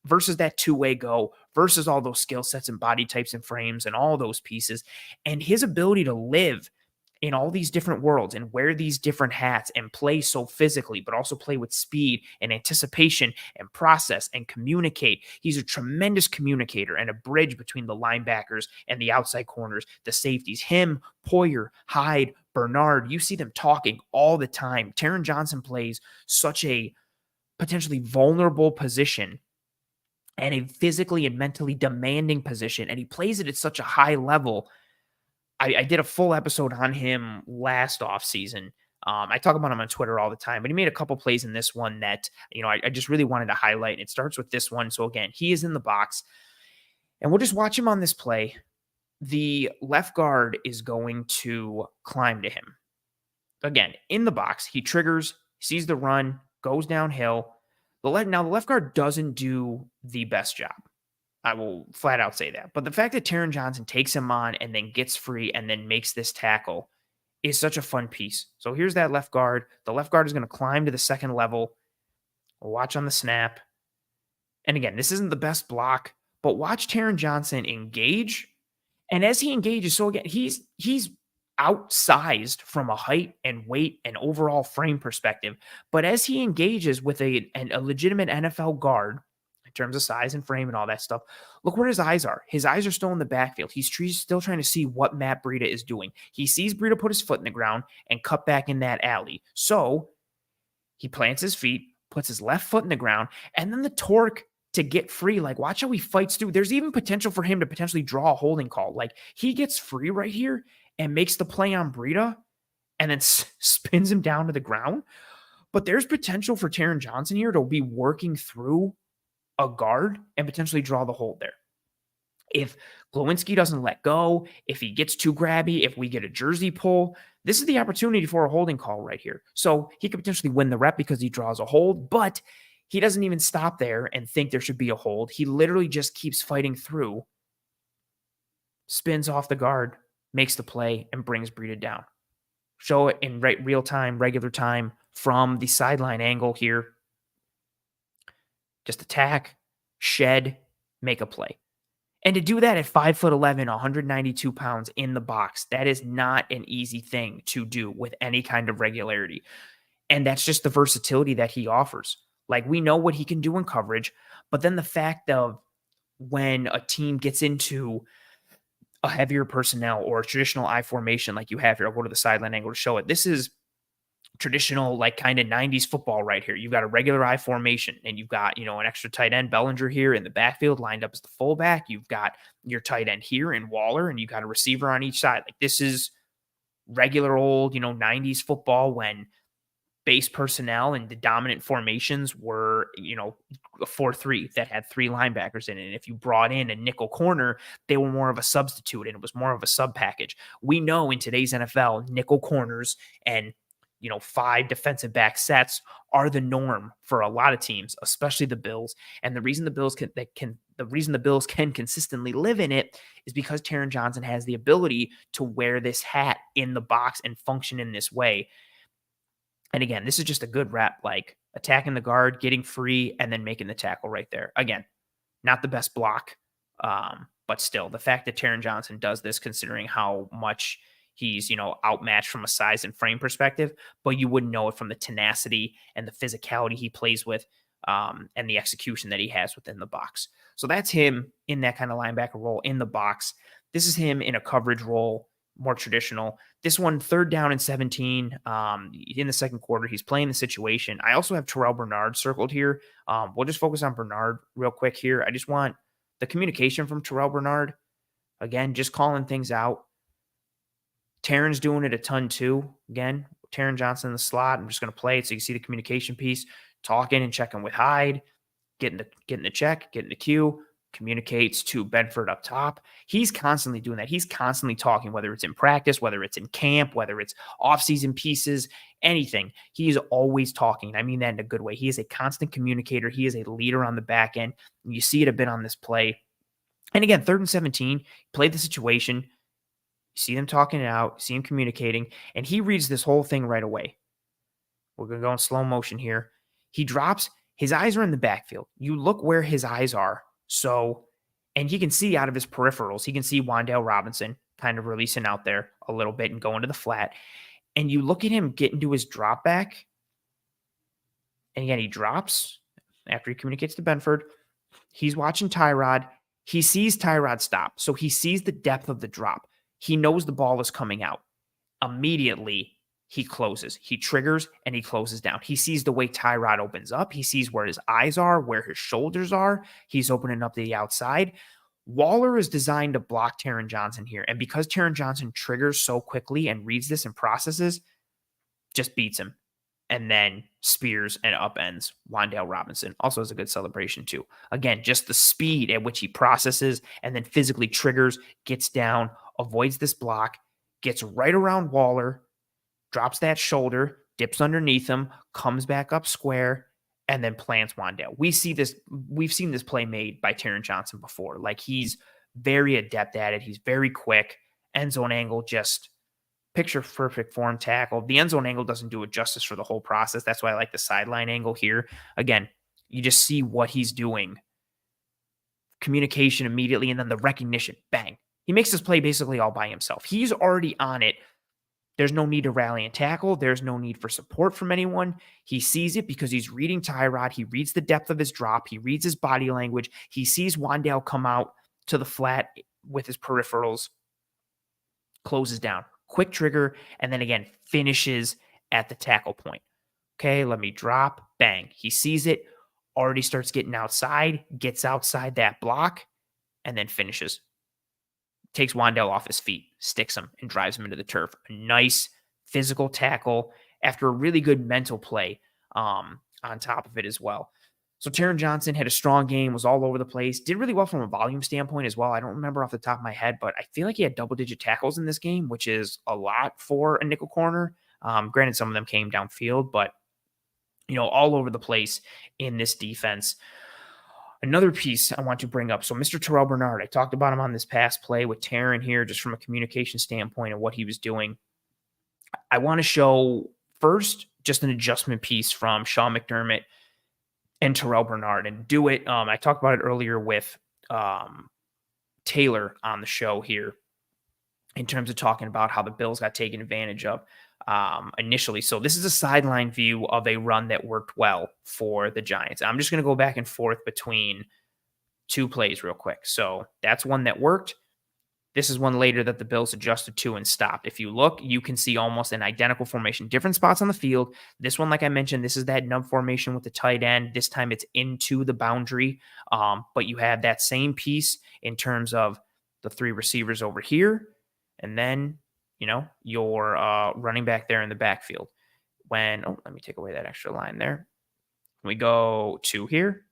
versus that two-way go versus all those skill sets and body types and frames and all those pieces, and his ability to live in all these different worlds and wear these different hats and play so physically, but also play with speed and anticipation and process and communicate. He's a tremendous communicator and a bridge between the linebackers and the outside corners, the safeties. Him, Poyer, Hyde, Bernard, you see them talking all the time. Taron Johnson plays such a potentially vulnerable position and a physically and mentally demanding position, and he plays it at such a high level. I did a full episode on him last offseason. I talk about him on Twitter all the time, but he made a couple plays in this one that, I just really wanted to highlight. And it starts with this one. So again, he is in the box, and we'll just watch him on this play. The left guard is going to climb to him. Again, in the box, he triggers, sees the run, goes downhill. Now, the left guard doesn't do the best job. I will flat out say that. But the fact that Taron Johnson takes him on and then gets free and then makes this tackle is such a fun piece. So here's that left guard. The left guard is going to climb to the second level. Watch on the snap. And again, this isn't the best block, but watch Taron Johnson engage. And as he engages, so again, he's outsized from a height and weight and overall frame perspective. But as he engages with a legitimate NFL guard, in terms of size and frame and all that stuff, look where his eyes are. His eyes are still in the backfield. He's still trying to see what Matt Breida is doing. He sees Breida put his foot in the ground and cut back in that alley. So he plants his feet, puts his left foot in the ground, and then the torque to get free. Like, watch how he fights through. There's even potential for him to potentially draw a holding call. Like, he gets free right here and makes the play on Breida and then spins him down to the ground. But there's potential for Taron Johnson here to be working through a guard and potentially draw the hold there. If Glowinski doesn't let go, if he gets too grabby, if we get a jersey pull, this is the opportunity for a holding call right here. So he could potentially win the rep because he draws a hold, but he doesn't even stop there and think there should be a hold. He literally just keeps fighting through, spins off the guard, makes the play, and brings Breida down. Show it in real time, regular time from the sideline angle here. Just attack, shed, make a play. And to do that at 5'11", 192 pounds in the box, that is not an easy thing to do with any kind of regularity. And that's just the versatility that he offers. Like, we know what he can do in coverage, but then the fact of when a team gets into a heavier personnel or a traditional I formation like you have here, I'll go to the sideline angle to show it. This is traditional, like, kind of 90s football right here. You've got a regular I formation, and you've got, an extra tight end, Bellinger, here in the backfield lined up as the fullback. You've got your tight end here in Waller, and you've got a receiver on each side. Like, this is regular old, 90s football when base personnel and the dominant formations were, a 4-3 that had three linebackers in it. And if you brought in a nickel corner, they were more of a substitute, and it was more of a sub package. We know in today's NFL, nickel corners and 5 defensive back sets are the norm for a lot of teams, especially the Bills. And the reason the Bills can consistently live in it is because Taron Johnson has the ability to wear this hat in the box and function in this way. And again, this is just a good rep, like attacking the guard, getting free, and then making the tackle right there. Again, not the best block, but still, the fact that Taron Johnson does this, considering how much he's, outmatched from a size and frame perspective, but you wouldn't know it from the tenacity and the physicality he plays with, and the execution that he has within the box. So that's him in that kind of linebacker role in the box. This is him in a coverage role, more traditional. This one, 3rd down and 17, in the second quarter, he's playing the situation. I also have Terrel Bernard circled here. We'll just focus on Bernard real quick here. I just want the communication from Terrel Bernard. Again, just calling things out. Taron's doing it a ton too. Again, Taron Johnson in the slot. I'm just going to play it so you see the communication piece, talking and checking with Hyde, getting the check, getting the cue, communicates to Benford up top. He's constantly doing that. He's constantly talking, whether it's in practice, whether it's in camp, whether it's off-season pieces, anything. He is always talking. I mean that in a good way. He is a constant communicator. He is a leader on the back end. You see it a bit on this play. And again, 3rd and 17, played the situation. You see them talking it out, see him communicating, and he reads this whole thing right away. We're going to go in slow motion here. He drops, his eyes are in the backfield. You look where his eyes are. So, and he can see out of his peripherals. He can see Wan'Dale Robinson kind of releasing out there a little bit and going to the flat. And you look at him get into his drop back. And again, he drops after he communicates to Benford. He's watching Tyrod. He sees Tyrod stop. So he sees the depth of the drop. He knows the ball is coming out. Immediately, he closes. He triggers and he closes down. He sees the way Tyrod opens up. He sees where his eyes are, where his shoulders are. He's opening up to the outside. Waller is designed to block Taron Johnson here. And because Taron Johnson triggers so quickly and reads this and processes, just beats him. And then spears and upends Wan'Dale Robinson. Also has a good celebration too. Again, just the speed at which he processes and then physically triggers, gets down, avoids this block, gets right around Waller, drops that shoulder, dips underneath him, comes back up square, and then plants Wan'Dale. We've seen this play made by Taron Johnson before. Like, he's very adept at it. He's very quick. End zone angle, just picture perfect form tackle. The end zone angle doesn't do it justice for the whole process. That's why I like the sideline angle here. Again, you just see what he's doing. Communication immediately, and then the recognition. Bang. He makes this play basically all by himself. He's already on it. There's no need to rally and tackle. There's no need for support from anyone. He sees it because he's reading Tyrod. He reads the depth of his drop. He reads his body language. He sees Wan'Dale come out to the flat with his peripherals, closes down. Quick trigger, and then again, finishes at the tackle point. Okay, let me drop. Bang. He sees it, already starts getting outside, gets outside that block, and then finishes. Takes Wan'Dale off his feet, sticks him, and drives him into the turf. A nice physical tackle after a really good mental play on top of it as well. So Taron Johnson had a strong game, was all over the place, did really well from a volume standpoint as well. I don't remember off the top of my head, but I feel like he had double-digit tackles in this game, which is a lot for a nickel corner. Granted, some of them came downfield, but, all over the place in this defense. Another piece I want to bring up. So Mr. Terrel Bernard, I talked about him on this past play with Taron here, just from a communication standpoint and what he was doing. I want to show first just an adjustment piece from Sean McDermott and Terrel Bernard, and do it. I talked about it earlier with Taylor on the show here in terms of talking about how the Bills got taken advantage of initially. So this is a sideline view of a run that worked well for the Giants. I'm just going to go back and forth between two plays real quick. So that's one that worked. This is one later that the Bills adjusted to and stopped. If you look, you can see almost an identical formation, different spots on the field. This one, like I mentioned, this is that nub formation with the tight end. This time it's into the boundary, but you have that same piece in terms of the three receivers over here, and then, your running back there in the backfield. Let me take away that extra line there. We go to here.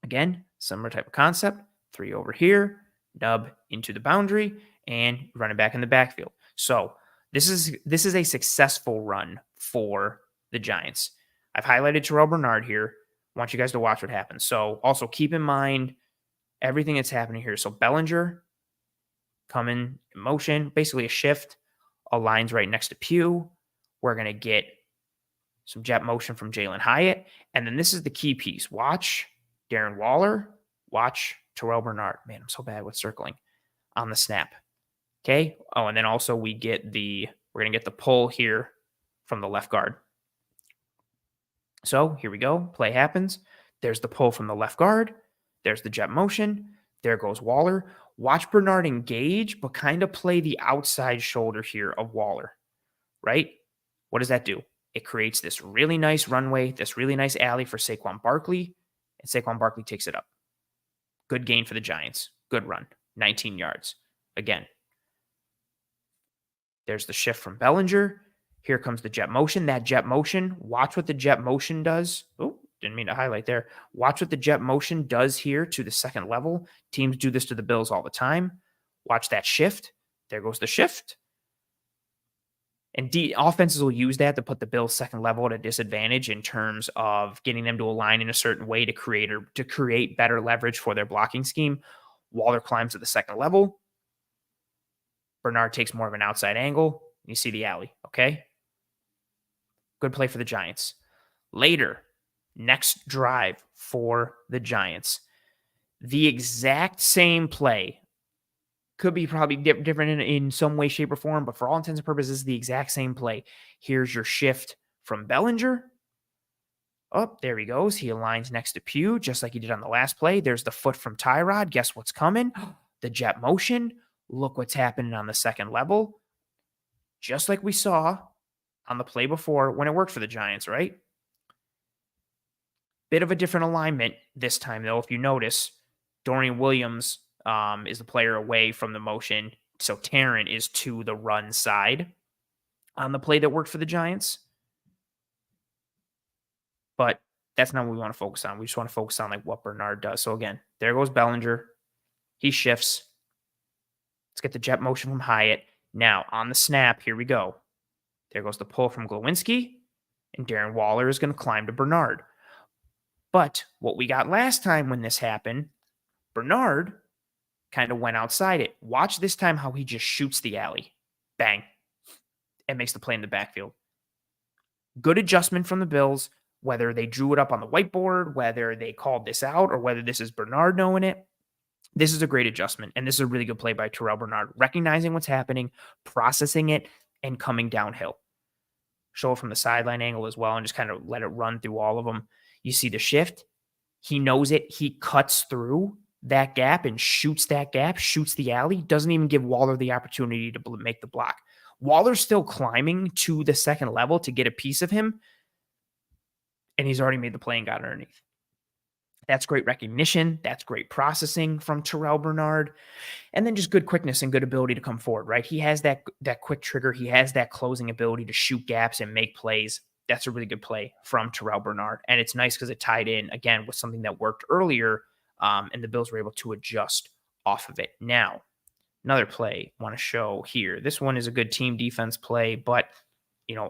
Again, similar type of concept. Three over here. Nub into the boundary, and running back in the backfield. So this is a successful run for the Giants. I've highlighted Terrel Bernard here. I want you guys to watch what happens. So also keep in mind everything that's happening here. So Bellinger coming in motion, basically a shift, aligns right next to Pugh. We're going to get some jet motion from Jalen Hyatt. And then this is the key piece. Watch Darren Waller. Watch Terrel Bernard. Man, I'm so bad with circling on the snap. Okay. Oh, and then also we're going to get the pull here from the left guard. So here we go. Play happens. There's the pull from the left guard. There's the jet motion. There goes Waller. Watch Bernard engage, but kind of play the outside shoulder here of Waller, right? What does that do? It creates this really nice runway, this really nice alley for Saquon Barkley, and Saquon Barkley takes it up. Good gain for the Giants. Good run. 19 yards. Again, there's the shift from Bellinger. Here comes the jet motion. That jet motion, watch what the jet motion does. Oh, didn't mean to highlight there. Watch what the jet motion does here to the second level. Teams do this to the Bills all the time. Watch that shift. There goes the shift. And offenses will use that to put the Bills second level at a disadvantage in terms of getting them to align in a certain way to create better leverage for their blocking scheme. Waller climbs to the second level. Bernard takes more of an outside angle. You see the alley, okay? Good play for the Giants. Later, next drive for the Giants. The exact same play. Could be probably different in some way, shape, or form, but for all intents and purposes, the exact same play. Here's your shift from Bellinger. Oh, there he goes. He aligns next to Pugh, just like he did on the last play. There's the foot from Tyrod. Guess what's coming? The jet motion. Look what's happening on the second level. Just like we saw on the play before when it worked for the Giants, right? Bit of a different alignment this time, though. If you notice, Dorian Williams is the player away from the motion. So Taron is to the run side on the play that worked for the Giants. But that's not what we want to focus on. We just want to focus on like what Bernard does. So again, there goes Bellinger. He shifts. Let's get the jet motion from Hyatt. Now on the snap, here we go. There goes the pull from Glowinski. And Darren Waller is going to climb to Bernard. But what we got last time when this happened, Bernard kind of went outside it. Watch this time how he just shoots the alley. Bang. And makes the play in the backfield. Good adjustment from the Bills, whether they drew it up on the whiteboard, whether they called this out, or whether this is Bernard knowing it. This is a great adjustment, and this is a really good play by Terrel Bernard, recognizing what's happening, processing it, and coming downhill. Show it from the sideline angle as well, and just kind of let it run through all of them. You see the shift. He knows it. He cuts through that gap and shoots that gap, shoots the alley, doesn't even give Waller the opportunity to make the block. Waller's still climbing to the second level to get a piece of him, and he's already made the play and got underneath. That's great recognition. That's great processing from Terrel Bernard. And then just good quickness and good ability to come forward, right? He has that quick trigger. He has that closing ability to shoot gaps and make plays. That's a really good play from Terrel Bernard. And it's nice because it tied in, again, with something that worked earlier, and the Bills were able to adjust off of it. Now, another play I want to show here. This one is a good team defense play, but,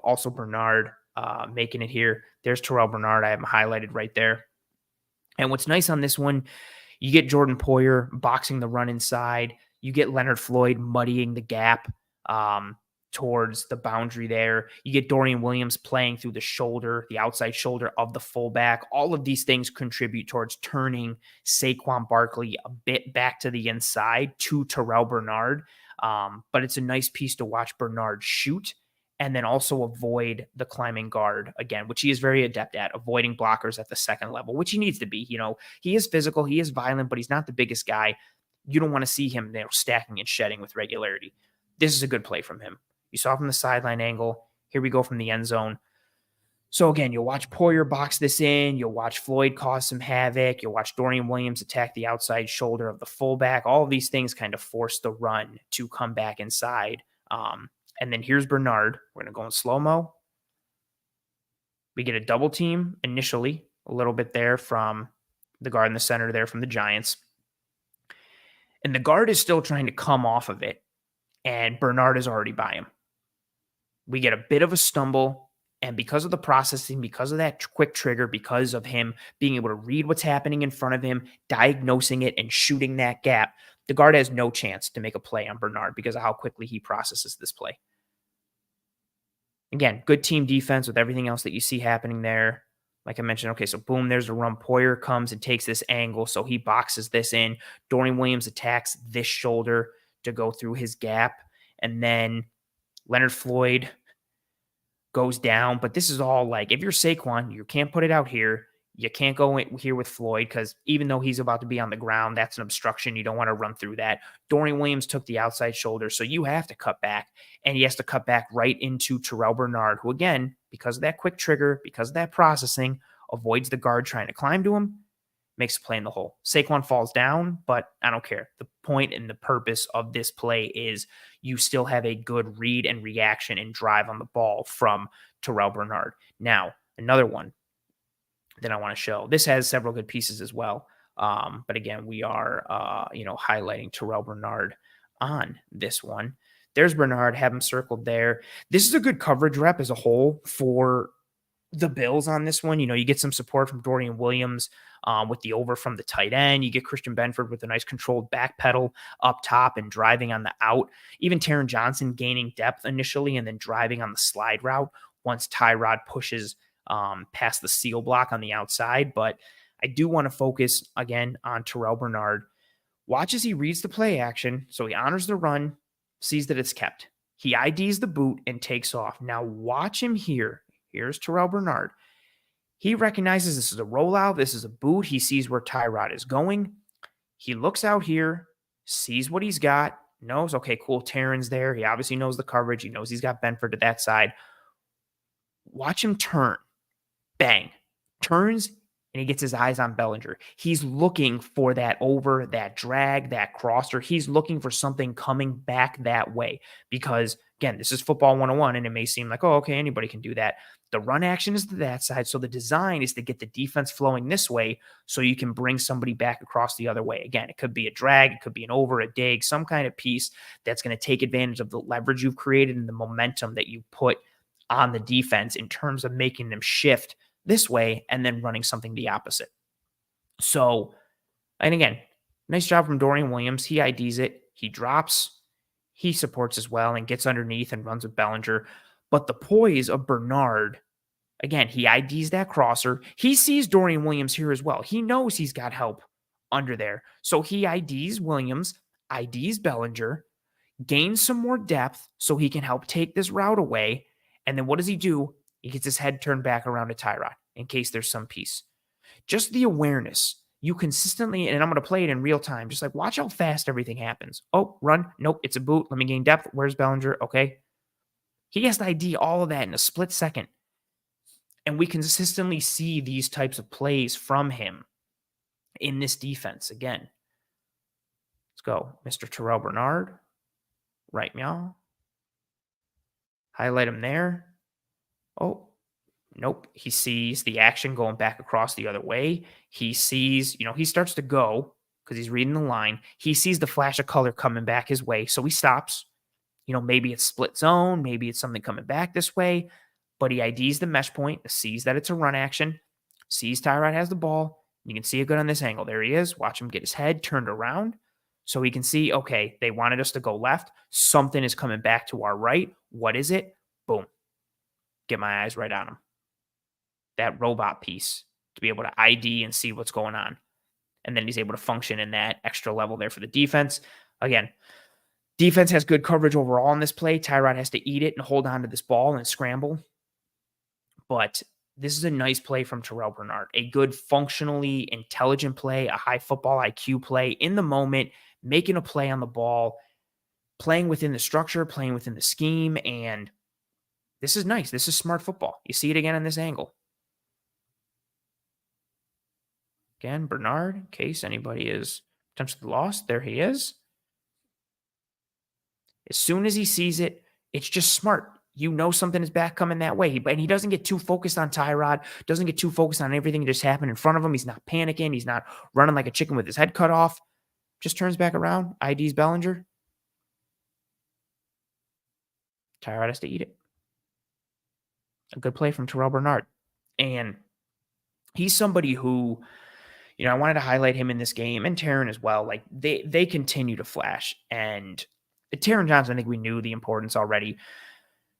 also Bernard making it here. There's Terrel Bernard. I have him highlighted right there. And what's nice on this one, you get Jordan Poyer boxing the run inside. You get Leonard Floyd muddying the gap towards the boundary there. You get Dorian Williams playing through the shoulder, the outside shoulder of the fullback. All of these things contribute towards turning Saquon Barkley a bit back to the inside to Terrel Bernard. But it's a nice piece to watch Bernard shoot and then also avoid the climbing guard again, which he is very adept at, avoiding blockers at the second level, which he needs to be. He is physical, he is violent, but he's not the biggest guy. You don't want to see him stacking and shedding with regularity. This is a good play from him. You saw from the sideline angle. Here we go from the end zone. So again, you'll watch Poyer box this in. You'll watch Floyd cause some havoc. You'll watch Dorian Williams attack the outside shoulder of the fullback. All of these things kind of force the run to come back inside. And then here's Bernard. We're going to go in slow-mo. We get a double team initially, a little bit there from the guard in the center there from the Giants. And the guard is still trying to come off of it, and Bernard is already by him. We get a bit of a stumble, and because of the processing, because of that quick trigger, because of him being able to read what's happening in front of him, diagnosing it, and shooting that gap, the guard has no chance to make a play on Bernard because of how quickly he processes this play. Again, good team defense with everything else that you see happening there. Like I mentioned, okay, so boom, there's the run. Poyer comes and takes this angle, so he boxes this in. Dorian Williams attacks this shoulder to go through his gap, and then Leonard Floyd goes down. But this is all like, if you're Saquon, you can't put it out here. You can't go in here with Floyd because even though he's about to be on the ground, that's an obstruction. You don't want to run through that. Dorian Williams took the outside shoulder, so you have to cut back, and he has to cut back right into Terrel Bernard, who again, because of that quick trigger, because of that processing, avoids the guard trying to climb to him, makes a play in the hole. Saquon falls down, but I don't care. The point and the purpose of this play is you still have a good read and reaction and drive on the ball from Terrel Bernard. Now, another one that I want to show. This has several good pieces as well. But again, we are, highlighting Terrel Bernard on this one. There's Bernard, have him circled there. This is a good coverage rep as a whole for the Bills on this one. You get some support from Dorian Williams with the over from the tight end. You get Christian Benford with a nice controlled back pedal up top and driving on the out. Even Taron Johnson gaining depth initially and then driving on the slide route once Tyrod pushes past the seal block on the outside. But I do want to focus again on Terrel Bernard. Watch as he reads the play action. So he honors the run, sees that it's kept. He IDs the boot and takes off. Now watch him here. Here's Terrel Bernard. He recognizes this is a rollout. This is a boot. He sees where Tyrod is going. He looks out here, sees what he's got, knows, okay, cool, Taron's there. He obviously knows the coverage. He knows he's got Benford to that side. Watch him turn. Bang. Turns, and he gets his eyes on Bellinger. He's looking for that over, that drag, that crosser. He's looking for something coming back that way because, again, this is football 101, and it may seem like, oh, okay, anybody can do that. The run action is to that side, so the design is to get the defense flowing this way so you can bring somebody back across the other way. Again, it could be a drag, it could be an over, a dig, some kind of piece that's going to take advantage of the leverage you've created and the momentum that you put on the defense in terms of making them shift this way and then running something the opposite. So, and again, nice job from Dorian Williams. He IDs it. He drops. He supports as well and gets underneath and runs with Bellinger. But the poise of Bernard, again, he IDs that crosser. He sees Dorian Williams here as well. He knows he's got help under there. So he IDs Williams, IDs Bellinger, gains some more depth so he can help take this route away. And then what does he do? He gets his head turned back around to Tyrod in case there's some piece. Just the awareness. You consistently, and I'm going to play it in real time, just like watch how fast everything happens. Oh, run. Nope, it's a boot. Let me gain depth. Where's Bellinger? Okay. He has to ID all of that in a split second. And we consistently see these types of plays from him in this defense. Again, let's go. Mr. Terrel Bernard. Right meow. Highlight him there. Oh, nope. He sees the action going back across the other way. He sees, he starts to go because he's reading the line. He sees the flash of color coming back his way. So he stops. Maybe it's split zone. Maybe it's something coming back this way. But he IDs the mesh point, sees that it's a run action, sees Tyrod has the ball. You can see it good on this angle. There he is. Watch him get his head turned around so he can see, okay, they wanted us to go left. Something is coming back to our right. What is it? Boom. Get my eyes right on him. That robot piece to be able to ID and see what's going on. And then he's able to function in that extra level there for the defense. Again, defense has good coverage overall on this play. Tyrod has to eat it and hold on to this ball and scramble. But this is a nice play from Terrel Bernard. A good, functionally intelligent play, a high football IQ play in the moment, making a play on the ball, playing within the structure, playing within the scheme, and this is nice. This is smart football. You see it again in this angle. Again, Bernard, in case anybody is potentially lost, there he is. As soon as he sees it, it's just smart. Something is back coming that way. And he doesn't get too focused on Tyrod, doesn't get too focused on everything that just happened in front of him. He's not panicking. He's not running like a chicken with his head cut off. Just turns back around, IDs Bellinger. Tyrod has to eat it. A good play from Terrel Bernard. And he's somebody who, I wanted to highlight him in this game and Taron as well. Like they continue to flash. And Taron Johnson, I think we knew the importance already.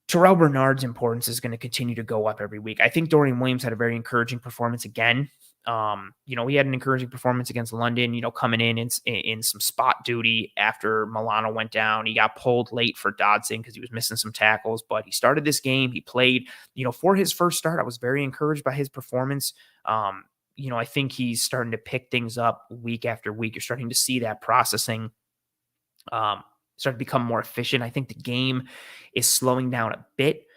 Terrel Bernard's importance is going to continue to go up every week. I think Dorian Williams had a very encouraging performance again. He had an encouraging performance against London, coming in some spot duty after Milano went down. He got pulled late for Dodson because he was missing some tackles, but he started this game. He played, for his first start. I was very encouraged by his performance. I think he's starting to pick things up week after week. You're starting to see that processing start to become more efficient. I think the game is slowing down a bit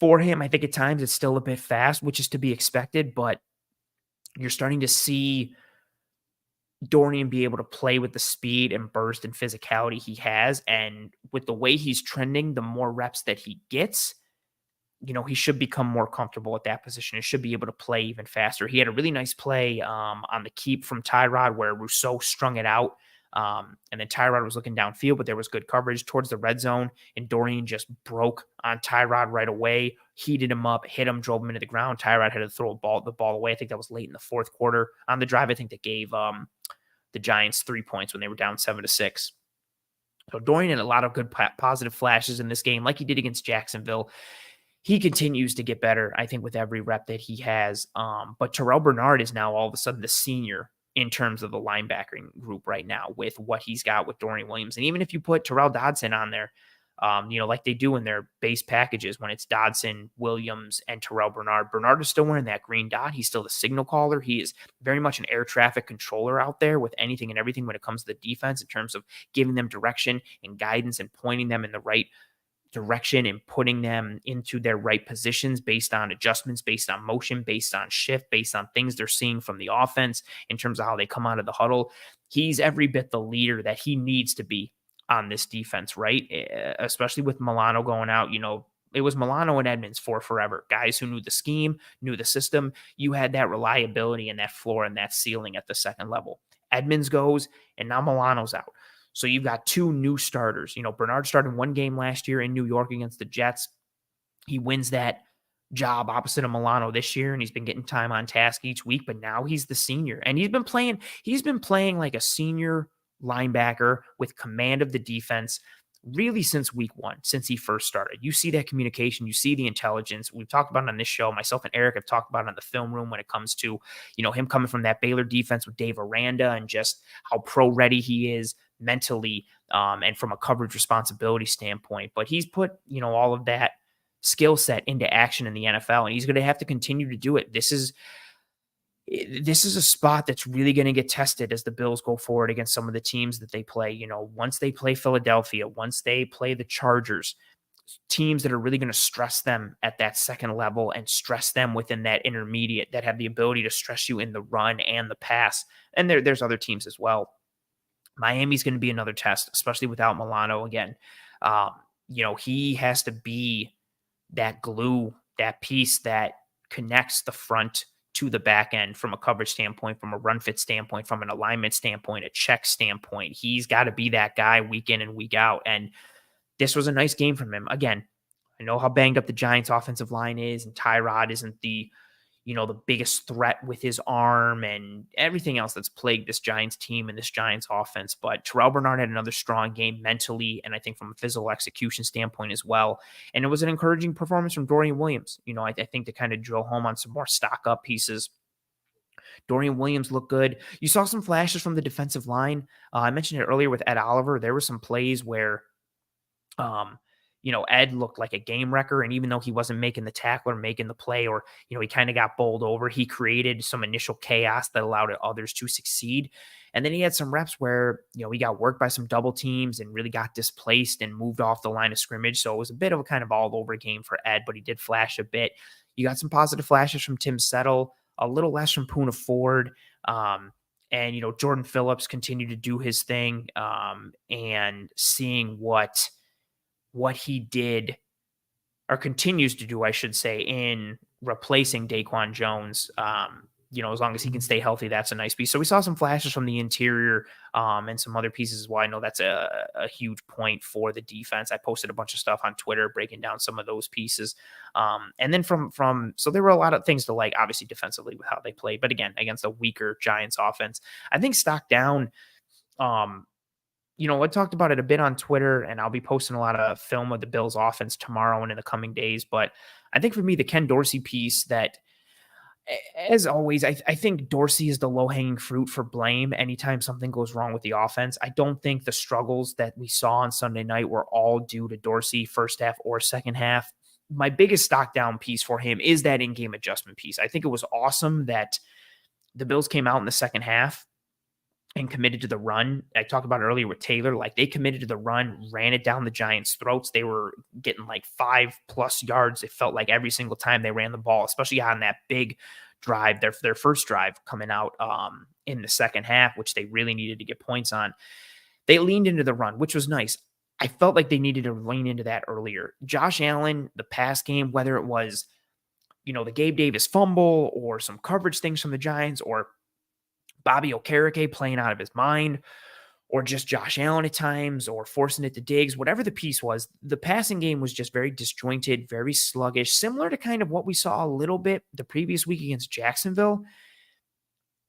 for him. I think at times it's still a bit fast, which is to be expected, but you're starting to see Dorian be able to play with the speed and burst and physicality he has. And with the way he's trending, the more reps that he gets, he should become more comfortable at that position. He should be able to play even faster. He had a really nice play on the keep from Tyrod where Rousseau strung it out And then Tyrod was looking downfield, but there was good coverage towards the red zone. And Dorian just broke on Tyrod right away, heated him up, hit him, drove him into the ground. Tyrod had to throw the ball away. I think that was late in the fourth quarter on the drive. I think that gave the Giants 3 points when they were down 7-6. So Dorian had a lot of good positive flashes in this game, like he did against Jacksonville. He continues to get better, I think, with every rep that he has. But Terrel Bernard is now all of a sudden the senior in terms of the linebacking group right now with what he's got with Dorian Williams. And even if you put Terrell Dodson on there, like they do in their base packages when it's Dodson, Williams, and Terrell Bernard. Bernard is still wearing that green dot. He's still the signal caller. He is very much an air traffic controller out there with anything and everything when it comes to the defense in terms of giving them direction and guidance and pointing them in the right direction and putting them into their right positions based on adjustments, based on motion, based on shift, based on things they're seeing from the offense in terms of how they come out of the huddle. He's every bit the leader that he needs to be on this defense, right? Especially with Milano going out, it was Milano and Edmonds for forever. Guys who knew the scheme, knew the system. You had that reliability and that floor and that ceiling at the second level. Edmonds goes, and now Milano's out. So you've got two new starters. Bernard started one game last year in New York against the Jets. He wins that job opposite of Milano this year, and he's been getting time on task each week, but now he's the senior. And he's been playing like a senior linebacker with command of the defense really since week one, since he first started. You see that communication, you see the intelligence. We've talked about it on this show. Myself and Eric have talked about it on the film room when it comes to, him coming from that Baylor defense with Dave Aranda and just how pro ready he is mentally and from a coverage responsibility standpoint. But he's put, all of that skill set into action in the NFL, and he's going to have to continue to do it. This is a spot that's really going to get tested as the Bills go forward against some of the teams that they play. Once they play Philadelphia, once they play the Chargers, teams that are really going to stress them at that second level and stress them within that intermediate that have the ability to stress you in the run and the pass. And there's other teams as well. Miami's going to be another test, especially without Milano again. He has to be that glue, that piece that connects the front to the back end from a coverage standpoint, from a run fit standpoint, from an alignment standpoint, a check standpoint. He's got to be that guy week in and week out. And this was a nice game from him. Again, I know how banged up the Giants offensive line is, and Tyrod isn't the biggest threat with his arm and everything else that's plagued this Giants team and this Giants offense. But Terrell Bernard had another strong game mentally, and I think from a physical execution standpoint as well. And it was an encouraging performance from Dorian Williams. I think to kind of drill home on some more stock up pieces. Dorian Williams looked good. You saw some flashes from the defensive line. I mentioned it earlier with Ed Oliver. There were some plays where Ed looked like a game wrecker. And even though he wasn't making the tackle or making the play, or, he kind of got bowled over, he created some initial chaos that allowed others to succeed. And then he had some reps where, he got worked by some double teams and really got displaced and moved off the line of scrimmage. So it was a bit of a kind of all over game for Ed, but he did flash a bit. You got some positive flashes from Tim Settle, a little less from Poona Ford. And Jordan Phillips continued to do his thing, and seeing what he did or continues to do, I should say, in replacing Daquan Jones. As long as he can stay healthy, that's a nice piece. So we saw some flashes from the interior and some other pieces as well. I know that's a huge point for the defense. I posted a bunch of stuff on Twitter breaking down some of those pieces. And then so there were a lot of things to like, obviously defensively with how they played, but again, against a weaker Giants offense, I think stock down. I talked about it a bit on Twitter, and I'll be posting a lot of film of the Bills offense tomorrow and in the coming days. But I think for me, the Ken Dorsey piece that, as always, I think Dorsey is the low-hanging fruit for blame anytime something goes wrong with the offense. I don't think the struggles that we saw on Sunday night were all due to Dorsey first half or second half. My biggest stock down piece for him is that in-game adjustment piece. I think it was awesome that the Bills came out in the second half and committed to the run. I talked about it earlier with Taylor. Like, they committed to the run, ran it down the Giants' throats. They were getting like 5+ yards. It felt like every single time they ran the ball, especially on that big drive, their first drive coming out in the second half, which they really needed to get points on. They leaned into the run, which was nice. I felt like they needed to lean into that earlier. Josh Allen, the pass game, whether it was, the Gabe Davis fumble or some coverage things from the Giants, or Bobby Okereke playing out of his mind, or just Josh Allen at times, or forcing it to Diggs, whatever the piece was, the passing game was just very disjointed, very sluggish, similar to kind of what we saw a little bit the previous week against Jacksonville.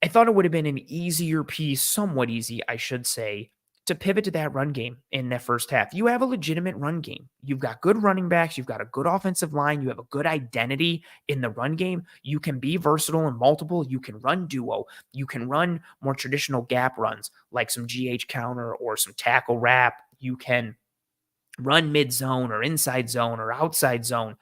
I thought it would have been an easier piece, somewhat easy, I should say, to pivot to that run game in that first half. You have a legitimate run game. You've got good running backs. You've got a good offensive line. You have a good identity in the run game. You can be versatile and multiple. You can run duo. You can run more traditional gap runs like some GH counter or some tackle wrap. You can run mid zone or inside zone or outside zone.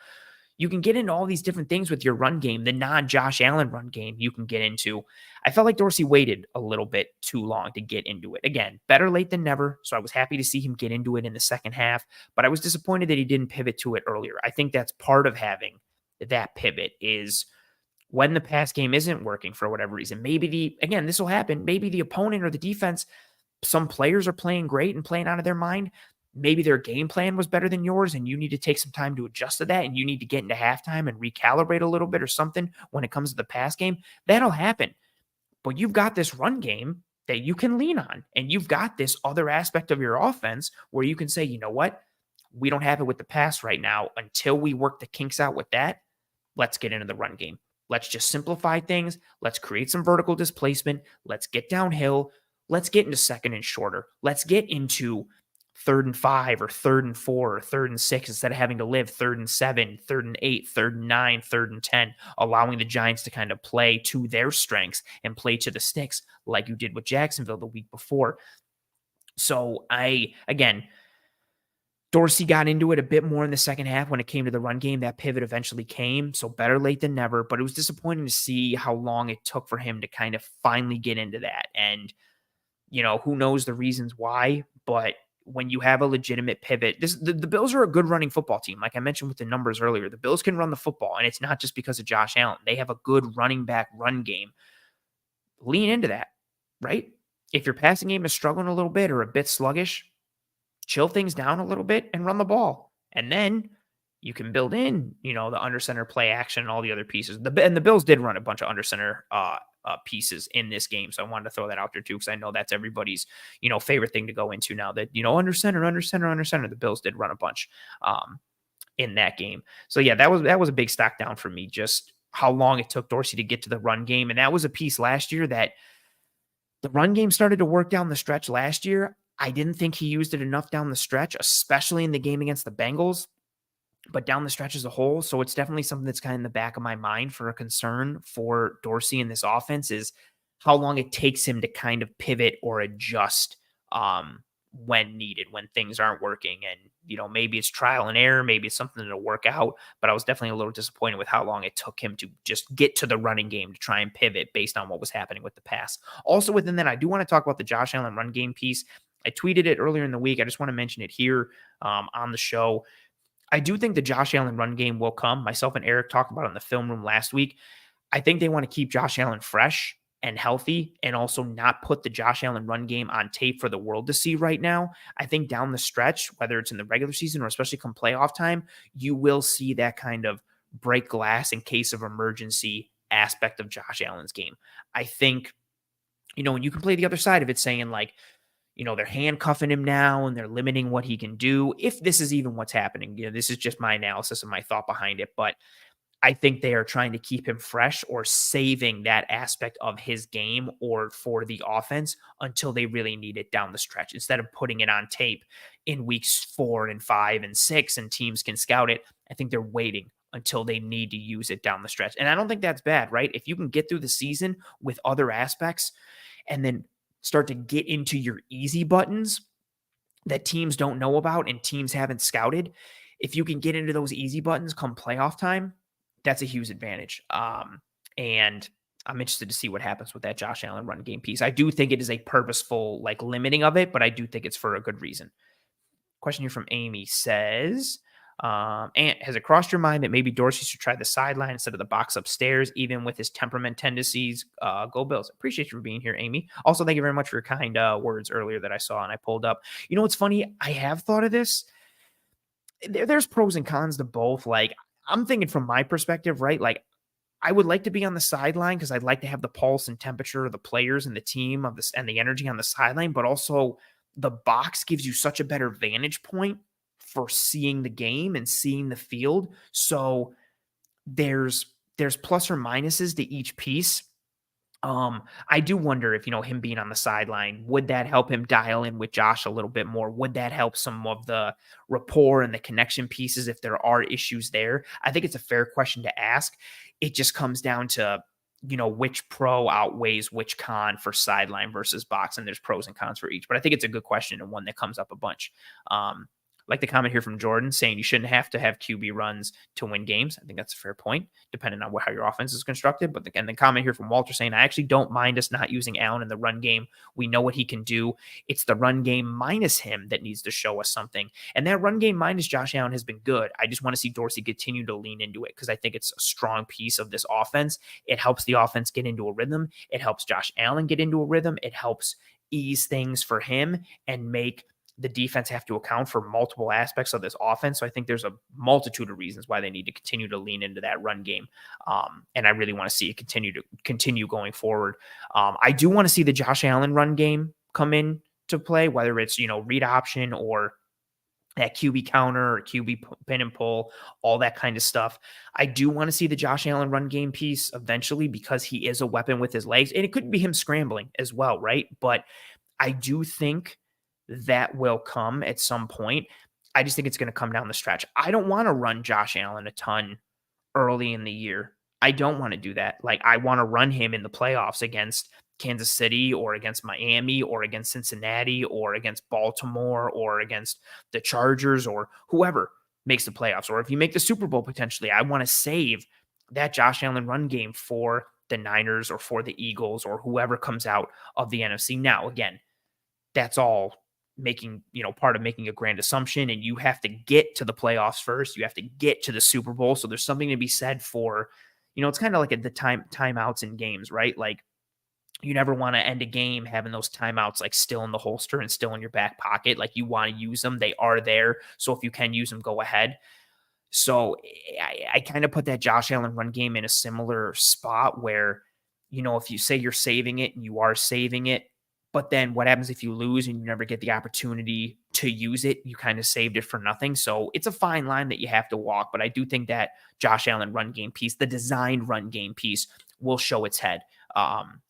You can get into all these different things with your run game, the non-Josh Allen run game you can get into. I felt like Dorsey waited a little bit too long to get into it. Again, better late than never, so I was happy to see him get into it in the second half, but I was disappointed that he didn't pivot to it earlier. I think that's part of having that pivot is when the pass game isn't working for whatever reason. Maybe this will happen, maybe the opponent or the defense, some players are playing great and playing out of their mind. Maybe their game plan was better than yours and you need to take some time to adjust to that and you need to get into halftime and recalibrate a little bit or something when it comes to the pass game. That'll happen. But you've got this run game that you can lean on, and you've got this other aspect of your offense where you can say, you know what? We don't have it with the pass right now. Until we work the kinks out with that, let's get into the run game. Let's just simplify things. Let's create some vertical displacement. Let's get downhill. Let's get into second and shorter. Let's get into 3rd and 5 or 3rd and 4 or 3rd and 6 instead of having to live 3rd and 7, 3rd and 8, 3rd and 9, 3rd and 10, allowing the Giants to kind of play to their strengths and play to the sticks like you did with Jacksonville the week before. So Dorsey got into it a bit more in the second half when it came to the run game. That pivot eventually came, so better late than never, but it was disappointing to see how long it took for him to kind of finally get into that. And, who knows the reasons why, but when you have a legitimate pivot, the Bills are a good running football team. Like I mentioned with the numbers earlier, the Bills can run the football, and it's not just because of Josh Allen. They have a good running back run game. Lean into that, right? If your passing game is struggling a little bit or a bit sluggish, chill things down a little bit and run the ball. And then you can build in, the under center play action and all the other pieces. And the Bills did run a bunch of under center pieces in this game. So I wanted to throw that out there too, because I know that's everybody's, favorite thing to go into now that, under center. The Bills did run a bunch in that game. So yeah, that was a big stock down for me, just how long it took Dorsey to get to the run game. And that was a piece last year that the run game started to work down the stretch last year. I didn't think he used it enough down the stretch, especially in the game against the Bengals, but down the stretch as a whole. So it's definitely something that's kind of in the back of my mind for a concern for Dorsey in this offense is how long it takes him to kind of pivot or adjust when needed, when things aren't working. And, maybe it's trial and error, maybe it's something that'll work out, but I was definitely a little disappointed with how long it took him to just get to the running game to try and pivot based on what was happening with the pass. Also within that, I do want to talk about the Josh Allen run game piece. I tweeted it earlier in the week. I just want to mention it here on the show. I do think the Josh Allen run game will come. Myself and Eric talked about it in the film room last week. I think they want to keep Josh Allen fresh and healthy and also not put the Josh Allen run game on tape for the world to see right now. I think down the stretch, whether it's in the regular season or especially come playoff time, you will see that kind of break glass in case of emergency aspect of Josh Allen's game. I think, when you can play the other side of it saying like, they're handcuffing him now and they're limiting what he can do. If this is even what's happening, this is just my analysis and my thought behind it. But I think they are trying to keep him fresh or saving that aspect of his game or for the offense until they really need it down the stretch instead of putting it on tape in weeks 4 and 5 and 6 and teams can scout it. I think they're waiting until they need to use it down the stretch. And I don't think that's bad, right? If you can get through the season with other aspects and then start to get into your easy buttons that teams don't know about and teams haven't scouted, if you can get into those easy buttons come playoff time, that's a huge advantage. And I'm interested to see what happens with that Josh Allen run game piece. I do think it is a purposeful limiting of it, but I do think it's for a good reason. Question here from Amy says, and has it crossed your mind that maybe Dorsey should try the sideline instead of the box upstairs, even with his temperament tendencies? Go Bills. Appreciate you for being here, Amy. Also, thank you very much for your kind words earlier that I saw and I pulled up. What's funny? I have thought of this. There's pros and cons to both. I'm thinking from my perspective, right? I would like to be on the sideline because I'd like to have the pulse and temperature of the players and the team and the energy on the sideline, but also the box gives you such a better vantage point for seeing the game and seeing the field. So there's plus or minuses to each piece. I do wonder if, him being on the sideline, would that help him dial in with Josh a little bit more? Would that help some of the rapport and the connection pieces if there are issues there? I think it's a fair question to ask. It just comes down to, which pro outweighs which con for sideline versus box, and there's pros and cons for each. But I think it's a good question and one that comes up a bunch. Like the comment here from Jordan saying you shouldn't have to have QB runs to win games. I think that's a fair point, depending on how your offense is constructed. But again, the comment here from Walter saying, I actually don't mind us not using Allen in the run game. We know what he can do. It's the run game minus him that needs to show us something. And that run game minus Josh Allen has been good. I just want to see Dorsey continue to lean into it because I think it's a strong piece of this offense. It helps the offense get into a rhythm. It helps Josh Allen get into a rhythm. It helps ease things for him and make the defense have to account for multiple aspects of this offense. So I think there's a multitude of reasons why they need to continue to lean into that run game. And I really want to see it continue going forward. I do want to see the Josh Allen run game come in to play, whether it's, read option or that QB counter or QB pin and pull, all that kind of stuff. I do want to see the Josh Allen run game piece eventually because he is a weapon with his legs, and it could be him scrambling as well, right? But I do think that will come at some point. I just think it's going to come down the stretch. I don't want to run Josh Allen a ton early in the year. I don't want to do that. Like, I want to run him in the playoffs against Kansas City or against Miami or against Cincinnati or against Baltimore or against the Chargers or whoever makes the playoffs. Or if you make the Super Bowl potentially, I want to save that Josh Allen run game for the Niners or for the Eagles or whoever comes out of the NFC. Now, again, that's all making, part of making a grand assumption, and you have to get to the playoffs first. You have to get to the Super Bowl. So there's something to be said for, it's kind of like at the timeouts in games, right? Like, you never want to end a game having those timeouts like still in the holster and still in your back pocket. Like, you want to use them. They are there. So if you can use them, go ahead. So I kind of put that Josh Allen run game in a similar spot where, if you say you're saving it and you are saving it, but then what happens if you lose and you never get the opportunity to use it? You kind of saved it for nothing. So it's a fine line that you have to walk. But I do think that Josh Allen run game piece, the designed run game piece, will show its head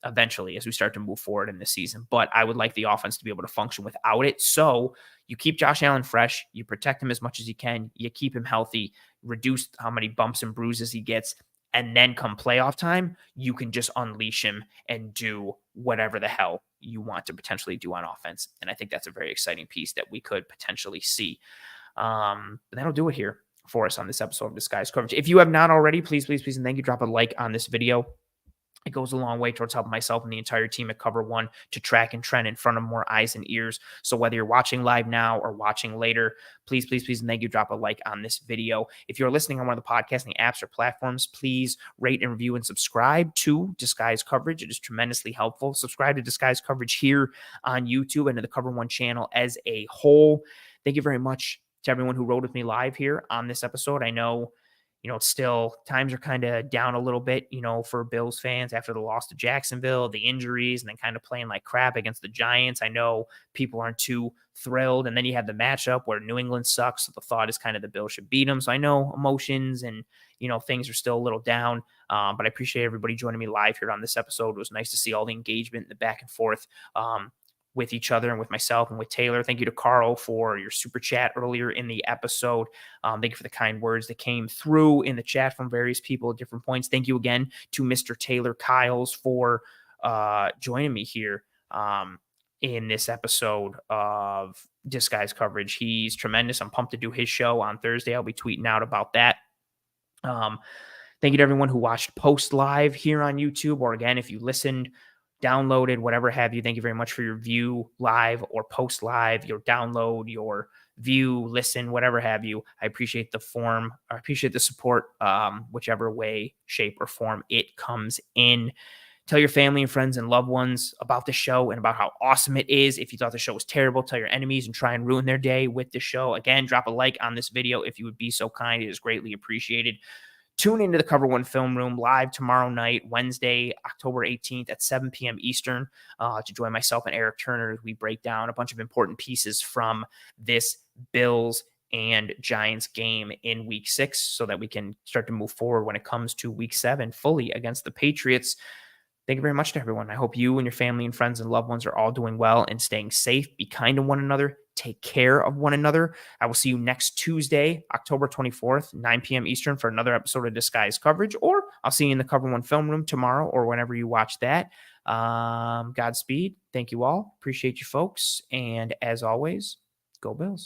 eventually as we start to move forward in the season. But I would like the offense to be able to function without it. So you keep Josh Allen fresh, you protect him as much as you can, you keep him healthy, reduce how many bumps and bruises he gets. And then come playoff time, you can just unleash him and do whatever the hell you want to potentially do on offense. And I think that's a very exciting piece that we could potentially see. But that'll do it here for us on this episode of Disguise Coverage. If you have not already, please, and thank you, drop a like on this video. It goes a long way towards helping myself and the entire team at Cover One to track and trend in front of more eyes and ears. So whether you're watching live now or watching later, please, and thank you, drop a like on this video. If you're listening on one of the podcasting apps or platforms, please rate and review and subscribe to Disguise Coverage. It is tremendously helpful. Subscribe to Disguise Coverage here on YouTube and to the Cover One channel as a whole. Thank you very much to everyone who rode with me live here on this episode. I know, it's still, times are kind of down a little bit, for Bills fans after the loss to Jacksonville, the injuries, and then kind of playing like crap against the Giants. I know people aren't too thrilled. And then you have the matchup where New England sucks. So the thought is kind of the Bills should beat them. So I know emotions and, things are still a little down. But I appreciate everybody joining me live here on this episode. It was nice to see all the engagement and the back and forth with each other and with myself and with Taylor. Thank you to Carl for your super chat earlier in the episode. Thank you for the kind words that came through in the chat from various people at different points. Thank you again to Mr. Taylor Kyles for joining me here in this episode of Disguise Coverage. He's tremendous. I'm pumped to do his show on Thursday. I'll be tweeting out about that. Thank you to everyone who watched post live here on YouTube, or again, if you listened, downloaded, whatever have you. Thank you very much for your view live or post live, your download, your view, listen, whatever have you. I appreciate the form. I appreciate the support, whichever way, shape, or form it comes in. Tell your family and friends and loved ones about the show and about how awesome it is. If you thought the show was terrible, tell your enemies and try and ruin their day with the show. Again, drop a like on this video if you would be so kind. It is greatly appreciated. Tune into the Cover One Film Room live tomorrow night, Wednesday, October 18th at 7 p.m. Eastern, to join myself and Eric Turner as we break down a bunch of important pieces from this Bills and Giants game in week 6 so that we can start to move forward when it comes to week 7 fully against the Patriots. Thank you very much to everyone. I hope you and your family and friends and loved ones are all doing well and staying safe. Be kind to one another. Take care of one another. I will see you next Tuesday, October 24th, 9 p.m. Eastern for another episode of Disguise Coverage, or I'll see you in the Cover One Film Room tomorrow or whenever you watch that. Godspeed. Thank you all. Appreciate you folks. And as always, go Bills.